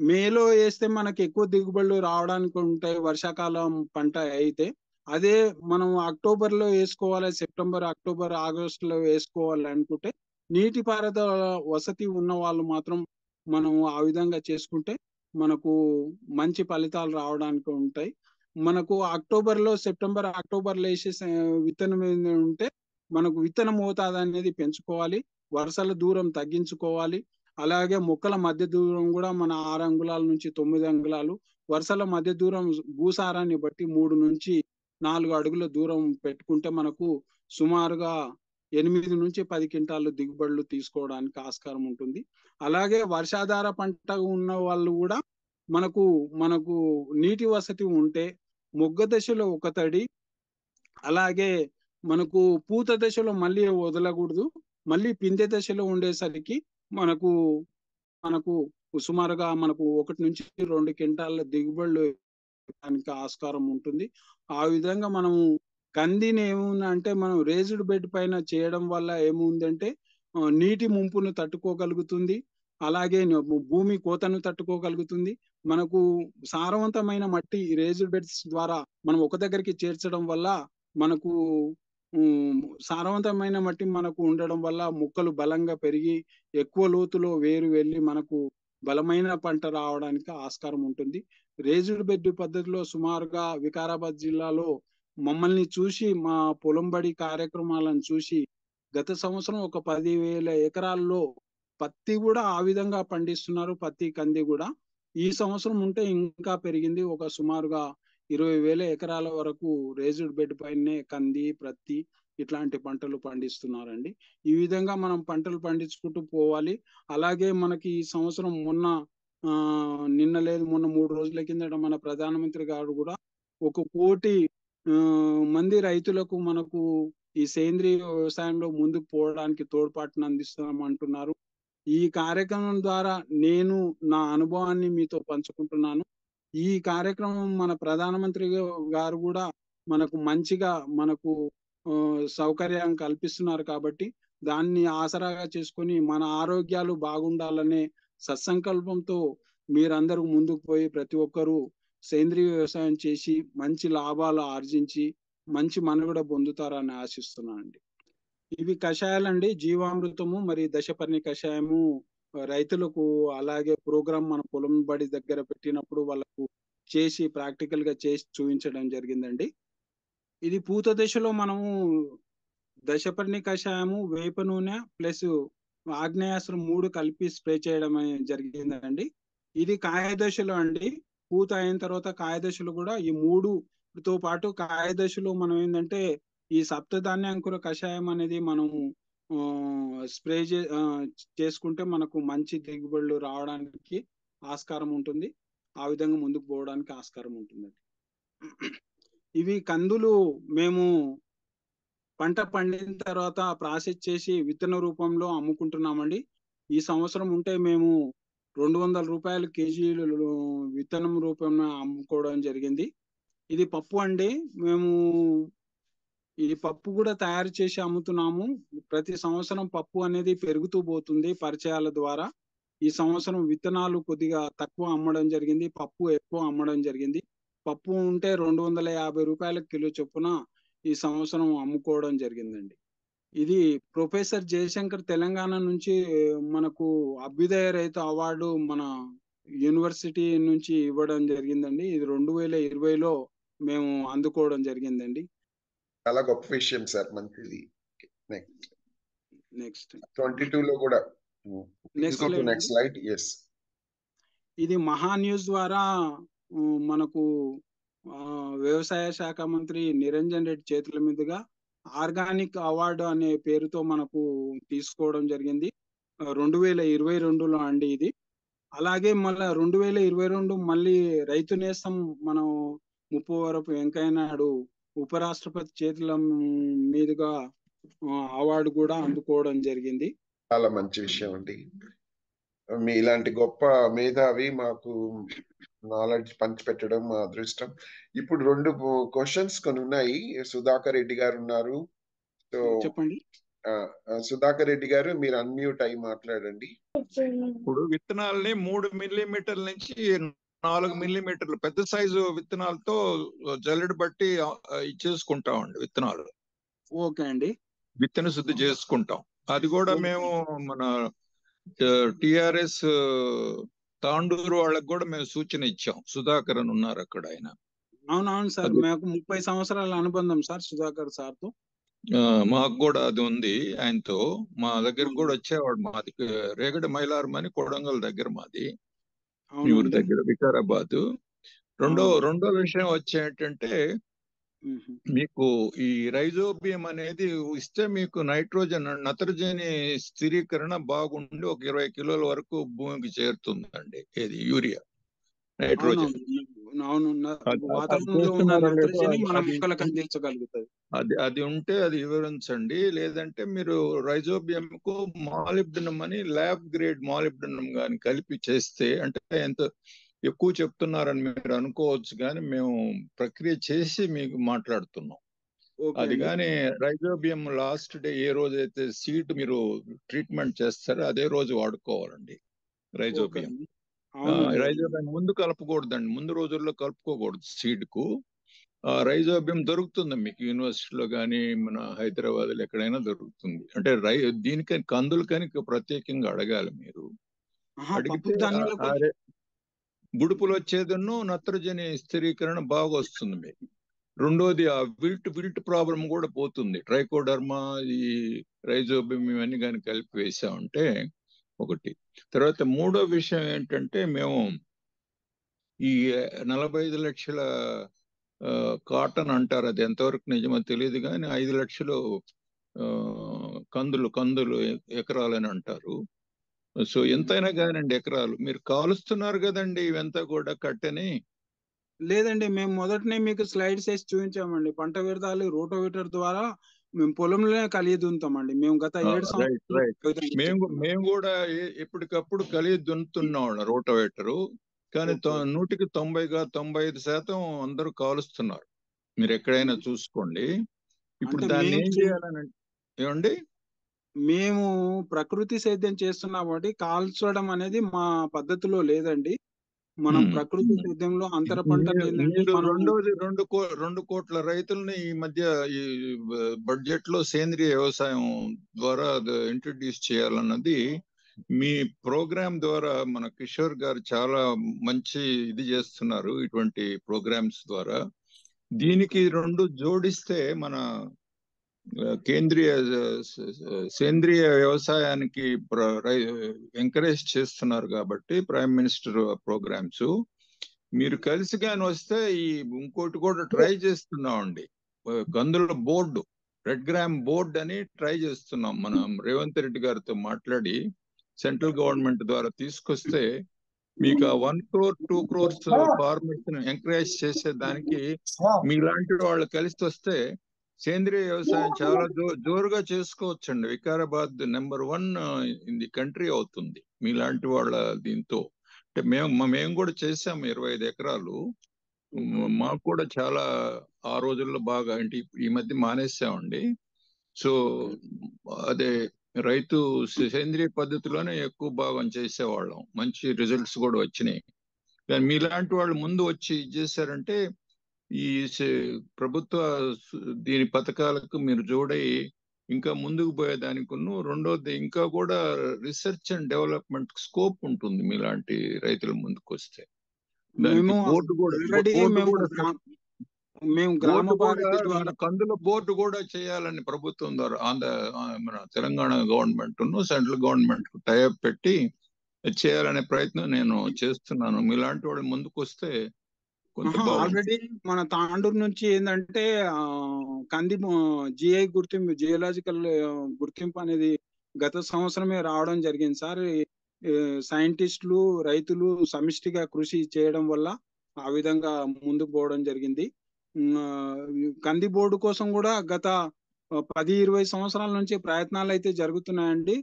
మేలో వేస్తే మనకి ఎక్కువ దిగుబడులు రావడానికి ఉంటాయి వర్షాకాలం పంట అయితే. అదే మనం అక్టోబర్లో వేసుకోవాలి, సెప్టెంబర్, అక్టోబర్, ఆగస్టులో వేసుకోవాలి అనుకుంటే నీటిపారుదల వసతి ఉన్న వాళ్ళు మాత్రం మనం ఆ విధంగా చేసుకుంటే మనకు మంచి ఫలితాలు రావడానికి ఉంటాయి. మనకు అక్టోబర్లో, సెప్టెంబర్, అక్టోబర్లో వేసే విత్తనం ఉంటే మనకు విత్తన మోతాదు అనేది పెంచుకోవాలి, వరుసల దూరం తగ్గించుకోవాలి. అలాగే మొక్కల మధ్య దూరం కూడా మన 6 అంగుళాల నుంచి 9 అంగుళాలు, వరుసల మధ్య దూరం భూసారాన్ని బట్టి 3 నుంచి 4 అడుగుల దూరం పెట్టుకుంటే మనకు సుమారుగా 8 నుంచి 10 క్వింటాలు దిగుబడులు తీసుకోవడానికి ఆస్కారం ఉంటుంది. అలాగే వర్షాధార పంట ఉన్న వాళ్ళు కూడా మనకు నీటి వసతి ఉంటే మొగ్గ దశలో ఒక తడి, అలాగే మనకు పూత దశలో మళ్ళీ వదలకూడదు, మళ్ళీ పిందె దశలో ఉండేసరికి మనకు సుమారుగా మనకు 1 నుంచి 2 క్వింటాల దిగుబడులు దానికి ఆస్కారం ఉంటుంది. ఆ విధంగా మనము కందిని ఏముందంటే మనం రేజ్డ్ బెడ్ పైన చేయడం వల్ల ఏముందంటే నీటి ముంపును తట్టుకోగలుగుతుంది, అలాగే భూమి కోతను తట్టుకోగలుగుతుంది. మనకు సారవంతమైన మట్టి రేజ్డ్ బెడ్స్ ద్వారా మనం ఒక దగ్గరికి చేర్చడం వల్ల మనకు సారవంతమైన మట్టి మనకు ఉండడం వల్ల మొక్కలు బలంగా పెరిగి ఎక్కువ లోతులో వేరు వెళ్ళి మనకు బలమైన పంట రావడానికి ఆస్కారం ఉంటుంది. రేజ్డ్ బెడ్ పద్ధతిలో సుమారుగా వికారాబాద్ జిల్లాలో మమ్మల్ని చూసి మా పొలం బడి కార్యక్రమాలను చూసి గత సంవత్సరం ఒక 10,000 ఎకరాల్లో పత్తి కూడా ఆ విధంగా పండిస్తున్నారు. పత్తి కంది కూడా ఈ సంవత్సరం ఉంటే ఇంకా పెరిగింది. ఒక సుమారుగా 20,000 ఎకరాల వరకు రేజ్డ్ బెడ్ పైనే కంది, ప్రత్తి ఇట్లాంటి పంటలు పండిస్తున్నారండి. ఈ విధంగా మనం పంటలు పండించుకుంటూ పోవాలి. అలాగే మనకి ఈ సంవత్సరం నిన్న లేదు మొన్న 3 రోజుల కిందట మన ప్రధానమంత్రి గారు కూడా 1 కోటి మంది రైతులకు మనకు ఈ సేంద్రియ వ్యవసాయంలో ముందుకు పోవడానికి తోడ్పాటును అందిస్తామంటున్నారు. ఈ కార్యక్రమం ద్వారా నేను నా అనుభవాన్ని మీతో పంచుకుంటున్నాను. ఈ కార్యక్రమం మన ప్రధానమంత్రి గారు కూడా మనకు మంచిగా మనకు సౌకర్యం కల్పిస్తున్నారు కాబట్టి దాన్ని ఆసరాగా చేసుకొని మన ఆరోగ్యాలు బాగుండాలనే సత్సంకల్పంతో మీరందరూ ముందుకు పోయి ప్రతి ఒక్కరూ సేంద్రియ వ్యవసాయం చేసి మంచి లాభాలు ఆర్జించి మంచి మనుగడ పొందుతారని ఆశిస్తున్నానండి. ఇవి కషాయాలండి, జీవామృతము మరి దశపర్ణి కషాయము రైతులకు అలాగే ప్రోగ్రామ్ మన పొలం బడి దగ్గర పెట్టినప్పుడు వాళ్ళకు చేసి ప్రాక్టికల్ గా చేసి చూపించడం జరిగిందండి. ఇది పూత దశలో మనము దశపర్ణి కషాయము, వేప నూనె ప్లస్ ఆగ్నేయాస్త్రం 3 కలిపి స్ప్రే చేయడం జరిగిందండి. ఇది కాయ దశలో అండి. పూత అయిన తర్వాత కాయ దశలో కూడా ఈ 3తో పాటు కాయ దశలో మనం ఏంటంటే ఈ సప్తధాన్యాంకుర కషాయం అనేది మనము స్ప్రే చేసుకుంటే మనకు మంచి దిగుబడులు రావడానికి ఆస్కారం ఉంటుంది. ఆ విధంగా ముందుకు పోవడానికి ఆస్కారం ఉంటుందండి. ఇవి కందులు మేము పంట పండిన తర్వాత ప్రాసెస్ చేసి విత్తన రూపంలో అమ్ముకుంటున్నామండి. ఈ సంవత్సరం ఉంటే మేము 200 రూపాయలు కేజీలు విత్తనం రూపంలో అమ్ముకోవడం జరిగింది. ఇది పప్పు అండి. మేము ఈ పప్పు కూడా తయారు చేసి అమ్ముతున్నాము. ప్రతి సంవత్సరం పప్పు అనేది పెరుగుతూ పోతుంది పరిచయాల ద్వారా. ఈ సంవత్సరం విత్తనాలు కొద్దిగా తక్కువ అమ్మడం జరిగింది, పప్పు ఎక్కువ అమ్మడం జరిగింది. పప్పు ఉంటే 250 రూపాయల కిలో చొప్పున ఈ సంవత్సరం అమ్ముకోవడం జరిగిందండి. ఇది ప్రొఫెసర్ జయశంకర్ తెలంగాణ నుంచి మనకు అభ్యుదయ రైతు అవార్డు మన యూనివర్సిటీ నుంచి ఇవ్వడం జరిగిందండి. ఇది 2020లో మేము అందుకోవడం జరిగిందండి. చాలా గొప్ప విషయం సార్, మంచిది. నెక్స్ట్ 22లో కూడా నెక్స్ట్ స్లైడ్. yes, ఇది మహా న్యూస్ ద్వారా మనకు వ్యవసాయ శాఖ మంత్రి నిరంజన్ రెడ్డి చేతుల మీదుగా ఆర్గానిక్ అవార్డు అనే పేరుతో మనకు తీసుకోవడం జరిగింది 2022లో అండి ఇది. అలాగే మళ్ళా 2022 మళ్ళీ రైతు నేస్తం మనం ముప్పవరపు వెంకయ్య నాయుడు ఉపరాష్ట్రపతి చేతుల మీదుగా అవార్డు కూడా అందుకోవడం జరిగింది. చాలా మంచి విషయం అండి. మీ ఇలాంటి గొప్ప మేధావి మాకు నాలెడ్జ్ పంచిపెట్టడం మా అదృష్టం. ఇప్పుడు 2 క్వశ్చన్స్ కొన్ని ఉన్నాయి. సుధాకర్ రెడ్డి గారు ఉన్నారు. సో చెప్పండి. సుధాకర్ రెడ్డి గారు, మీరు అన్మ్యూట్ అయి మాట్లాడండి. ఇప్పుడు విత్తనాలని 3 మిల్లీమీటర్ల నుంచి 4 మిల్లీమీటర్లు పెద్ద సైజు విత్తనాలతో జల్లెడ బట్టి చేసుకుంటామండి విత్తనాలు. ఓకే అండి. విత్తన శుద్ధి చేసుకుంటాం. అది కూడా మేము మన టిఆర్ఎస్ తాండూరు వాళ్ళకి కూడా మేము సూచన ఇచ్చాం. సుధాకర్ అని ఉన్నారు అక్కడ ఆయన. అవునవును సార్, మాకు 30 సంవత్సరాల అనుబంధం సార్ సుధాకర్ సార్తో. మాకు కూడా అది ఉంది ఆయనతో. మా దగ్గర కూడా వచ్చేవాడు. మాది రేగడి మైలారమని కొడంగల్ దగ్గర, మాది ఊరి దగ్గర వికారాబాద్. రెండో విషయం వచ్చేటంటే మీకు ఈ రైజోబియం అనేది ఇస్తే మీకు నత్రజని స్థిరీకరణ బాగుండి ఒక 20 కిలోల వరకు భూమికి చేరుతుందండి. ఏది యూరియా, నైట్రోజన్. అది ఉంటే అది వివరించండి. లేదంటే మీరు రైజోబియం కు మాలిబ్డినం అని ల్యాబ్ గ్రేడ్ మాలిబ్డినం గాని కలిపి చేస్తే, అంటే ఎంత ఎక్కువ చెప్తున్నారని మీరు అనుకోవచ్చు, కానీ మేము ప్రక్రియ చేసి మీకు మాట్లాడుతున్నాం. అది కానీ రైజోబియం లాస్ట్ డే ఏ రోజైతే సీడ్ మీరు ట్రీట్మెంట్ చేస్తారో అదే రోజు వాడుకోవాలండి రైజోబియం. రైజోబియం ముందు కలపకూడదండి, ముందు రోజుల్లో కలుపుకోకూడదు సీడ్ కు. రైజోబియం దొరుకుతుంది మీకు యూనివర్సిటీలో కానీ మన హైదరాబాద్లో ఎక్కడైనా దొరుకుతుంది. అంటే దీనికని కందులకని ప్రత్యేకంగా అడగాలి మీరు. అడిగితే బుడుపులు వచ్చేదన్ను నత్రజని స్థిరీకరణ బాగా వస్తుంది మీకు. రెండోది ఆ విల్ట్ ప్రాబ్లం కూడా పోతుంది. ట్రైకోడర్మా, ఈ రైజోబియం ఇవన్నీ కానీ కలిపి వేసామంటే ఒకటి. తర్వాత మూడో విషయం ఏంటంటే మేము ఈ 45 లక్షల కాటన్ అంటారు, అది ఎంతవరకు నిజమో తెలియదు కానీ 5 లక్షలు కందులు ఎకరాలని అంటారు. సో ఎంతైనా కానండి ఎకరాలు మీరు కాలుస్తున్నారు కదండి ఇవంతా కూడా కట్టెని. లేదండి, మేము మొదటనే మీకు స్లైడ్స్ వేసి చూపించామండి. పంట వ్యర్థాలు రోటోవేటర్ ద్వారా మేము పొలంలోనే కలిగి దున్నుతామండి. మేము గత 7 సంవత్సరాలు మేము కూడా ఎప్పటికప్పుడు కలిగి దున్నుతున్నాం రోటోవేటరు. కానీ 100కి 95% అందరూ కాలుస్తున్నారు. మీరు ఎక్కడైనా చూసుకోండి. ఇప్పుడు దాన్ని ఏం చేయాలని ఏమండి, మేము ప్రకృతి సేద్యం చేస్తున్నాం కాబట్టి కాల్చడం అనేది మా పద్ధతిలో లేదండి. మనం ప్రకృతి సేద్యంలో అంతర పంటలు రెండోది 2 కోట్ల రైతుల్ని ఈ మధ్య ఈ బడ్జెట్ లో సేంద్రియ వ్యవసాయం ద్వారా ఇంట్రడ్యూస్ చేయాలన్నది మీ ప్రోగ్రామ్ ద్వారా మన కిషోర్ గారు చాలా మంచి ఇది చేస్తున్నారు. ఇటువంటి ప్రోగ్రామ్స్ ద్వారా దీనికి 2 జోడిస్తే మన సేంద్రియ వ్యవసాయానికి ఎంకరేజ్ చేస్తున్నారు కాబట్టి ప్రైమ్ మినిస్టర్ ప్రోగ్రామ్స్ మీరు కలిసి కానీ వస్తే ఈ ఇంకోటి కూడా ట్రై చేస్తున్నామండి. కందుల బోర్డు, రెడ్ గ్రామ్ బోర్డు అని ట్రై చేస్తున్నాం. మనం రేవంత్ రెడ్డి గారితో మాట్లాడి సెంట్రల్ గవర్నమెంట్ ద్వారా తీసుకొస్తే మీకు 1 crore 2 crores ఫార్మర్స్ ఎంకరేజ్ చేసేదానికి మీలాంటి వాళ్ళు కలిసి వస్తే సేంద్రియ వ్యవసాయం చాలా జోరుగా చేసుకోవచ్చండి. Vikarabad number 1 in the country అవుతుంది మీలాంటి వాళ్ళ దీంతో. అంటే మేము కూడా చేసాము 25 ఎకరాలు. మాకు కూడా చాలా ఆ రోజుల్లో బాగా, అంటే ఈ మధ్య మానేసామండి. సో అదే రైతు సేంద్రియ పద్ధతిలోనే ఎక్కువ భాగం చేసేవాళ్ళం. మంచి రిజల్ట్స్ కూడా వచ్చినాయి. కానీ మీలాంటి వాళ్ళు ముందు వచ్చి చేశారంటే ఈ ప్రభుత్వ దీని పథకాలకు మీరు జోడై ఇంకా ముందుకు పోయేదానికి, రెండోది ఇంకా కూడా రీసెర్చ్ అండ్ డెవలప్మెంట్ స్కోప్ ఉంటుంది మీలాంటి రైతుల ముందుకు వస్తే. కందుల బోర్డు కూడా చేయాలని ప్రభుత్వం ద్వారా మన Telangana government central government tie up పెట్టి చేయాలనే ప్రయత్నం నేను చేస్తున్నాను. మీలాంటి వాళ్ళు ముందుకు వస్తే ఆల్రెడీ మన తాండూరు నుంచి ఏంటంటే కంది జిఐ గుర్తింపు, జియోలాజికల్ గుర్తింపు అనేది గత సంవత్సరమే రావడం జరిగింది సార్. సైంటిస్టులు రైతులు సమిష్టిగా కృషి చేయడం వల్ల ఆ విధంగా ముందుకు పోవడం జరిగింది. కంది బోర్డు కోసం కూడా గత 10-20 సంవత్సరాల నుంచి ప్రయత్నాలు అయితే జరుగుతున్నాయండి.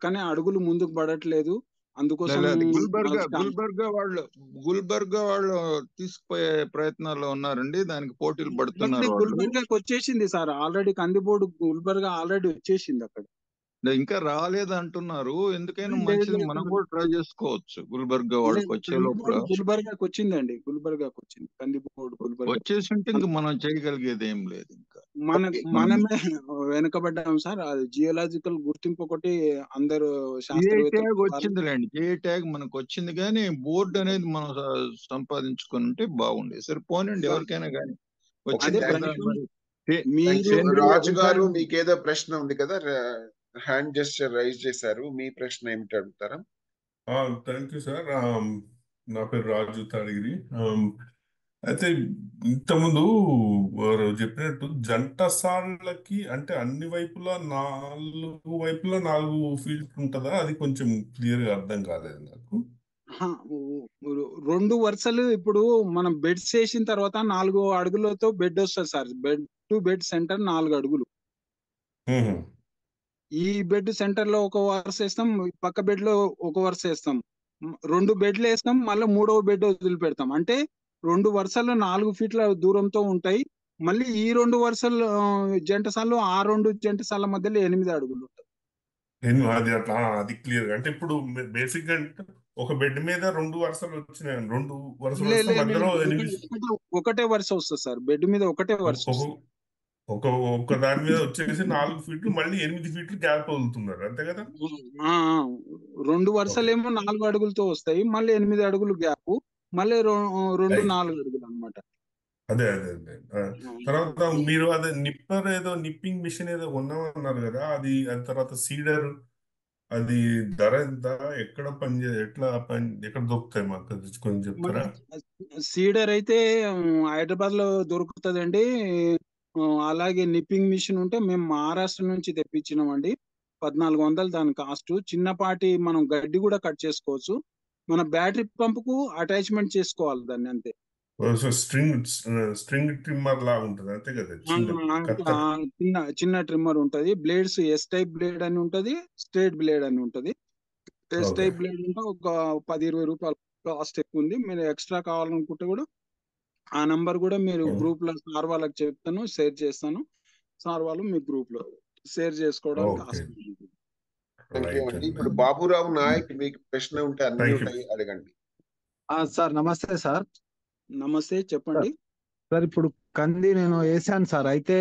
కానీ అడుగులు ముందుకు పడట్లేదు. అందుకోసం గుల్బర్గా వాళ్ళు తీసుకుపోయే ప్రయత్నాల్లో ఉన్నారండి. దానికి పోటీలు పడుతున్నారు. గుల్బర్గాకి వచ్చేసింది సార్ ఆల్రెడీ, కంది బోర్డు గుల్బర్గా ఆల్రెడీ వచ్చేసింది. అక్కడ ఇంకా రాలేదు అంటున్నారు. ఎందుకైనా మంచిది, మనం కూడా ట్రై చేసుకోవచ్చు. గుల్బర్గా వాళ్ళకి వచ్చే లోపల గుల్బర్గాకి వచ్చిందండి, గుల్బర్గాకి వచ్చింది కంది బోర్డు. వచ్చేసి ఉంటే ఇంక మనం చేయగలిగేది ఏం లేదు. ఇంకా మనమే వెనకబడ్డాం సార్. అది జియోలాజికల్ గుర్తింపు ఒకటి అందరూ వచ్చిందిలేండి. జిఐ ట్యాగ్ మనకు వచ్చింది, కానీ బోర్డు అనేది మనం సంపాదించుకుని ఉంటే బాగుండేది. సరే పోనండి, ఎవరికైనా కానీ రాజు గారు మీకేదో ప్రశ్న ఉంది కదా, హ్యాండ్ జెస్చర్ రైజ్ చేశారు. మీ ప్రశ్న ఏమిటి అడుగుతారా? Thank you sir. నా పేరు రాజు తాడిగిరి. అయితే ఇంతకుముందు వారు చెప్పినట్టు జంట సాళ్ళకి అంటే అన్ని వైపులా 4 వైపులా 4 ఫీల్డ్ ఉంటుందా? అది కొంచెం క్లియర్ గా అర్థం కాలేదు నాకు. 2 వరుసలు ఇప్పుడు మనం బెడ్స్ వేసిన తర్వాత 4 అడుగులతో బెడ్ వస్తుంది sir. Bed to bed centre 4 అడుగులు. ఈ బెడ్ సెంటర్ లో ఒక వరుస వేస్తాం, పక్క బెడ్ లో ఒక వరుస వేస్తాం, 2 బెడ్లు వేస్తాం, మళ్ళీ 3వ బెడ్ వదిలిపెడతాం. అంటే 2 వరుసలు 4 ఫీట్ల దూరంతో ఉంటాయి. మళ్ళీ ఈ 2 వరుసలు జంటసాలు ఆ 2 జంటసాల మధ్యలో 8 అడుగులు ఉంటాయి. అది క్లియర్. అంటే ఇప్పుడు బేసిక్ గా ఒక బెడ్ మీద 2 వరుసలు వచ్చినాయి. 2 వరుసలు లే వస్తే లే లే మధ్యలో లే. 8 ఒకటే వరుస వస్తుంది సార్, బెడ్ మీద ఒకటే వరుస ఒక వస్తుంది. ఒక ఒక దాని మీద వచ్చేసి 4 ఫీట్లు, మళ్ళీ 8 ఫీట్లు గ్యాప్ వదులుతున్నారు అంతే కదా? ఆ, ఆ. 2 ఓకే. వరుసలేమో 4 అడుగులతో వస్తాయి, మళ్ళీ 8 అడుగులు గ్యాప్, మళ్ళీ 2 అయి 4 అడుగులు అనమాట. అదే అదే అదే తర్వాత మీరు అదే నిప్పర్ ఏదో నిప్పింగ్ మిషన్ ఏదో కొన్నామన్నారు కదా, అది తర్వాత సీడర్, అది ధర ఎంత, ఎక్కడ ఎక్కడ దొరుకుతాయి మాకు అది కొంచెం మన చెప్తారా? సీడర్ అయితే హైదరాబాద్ లో దొరుకుతుందండి. అలాగే నిప్పింగ్ మిషన్ ఉంటే మేము మహారాష్ట్ర నుంచి తెప్పించినామండి. 1400 దాని కాస్ట్. చిన్నపాటి మనం గడ్డి కూడా కట్ చేసుకోవచ్చు. మన బ్యాటరీ పంప్ కు అటాచ్మెంట్ చేసుకోవాలి దాన్ని, అంతే. స్ట్రింగ్ ట్రిమ్మర్ లాగా ఉంటుంది అంతే కదా, చిన్న ఆ, కత్తర్. చిన్న చిన్న ట్రిమ్మర్ ఉంటది. బ్లేడ్స్ ఎస్ టైప్ బ్లేడ్ అని ఉంటది, స్ట్రేట్ బ్లేడ్ అని ఉంటది. ఎస్ ఓకే టైప్ బ్లేడ్ ఉంటే ఒక 10-20 రూపాయలు కాస్ట్ ఎక్కువ ఉంది. మీరు ఎక్స్ట్రా కావాలనుకుంటే కూడా ఆ నంబర్ కూడా మీరు గ్రూప్ లో సార్ వాళ్ళకి చెప్తాను, షేర్ చేస్తాను. సార్ వాళ్ళు మీ గ్రూప్ లో షేర్ చేసుకోవడానికి ఓకే ఆస్కారం ఉంటుంది. థ్యాంక్ యూ రైట్ అండి. అండి. ఇప్పుడు బాబురావు నాయక్ మీకు ప్రశ్న ఉంటే థ్యాంక్ అన్మ్యూట్ యూ. అయ్యి అడగండి. సార్ నమస్తే సార్. నమస్తే, చెప్పండి. సార్ ఇప్పుడు కంది నేను వేసాను సార్. అయితే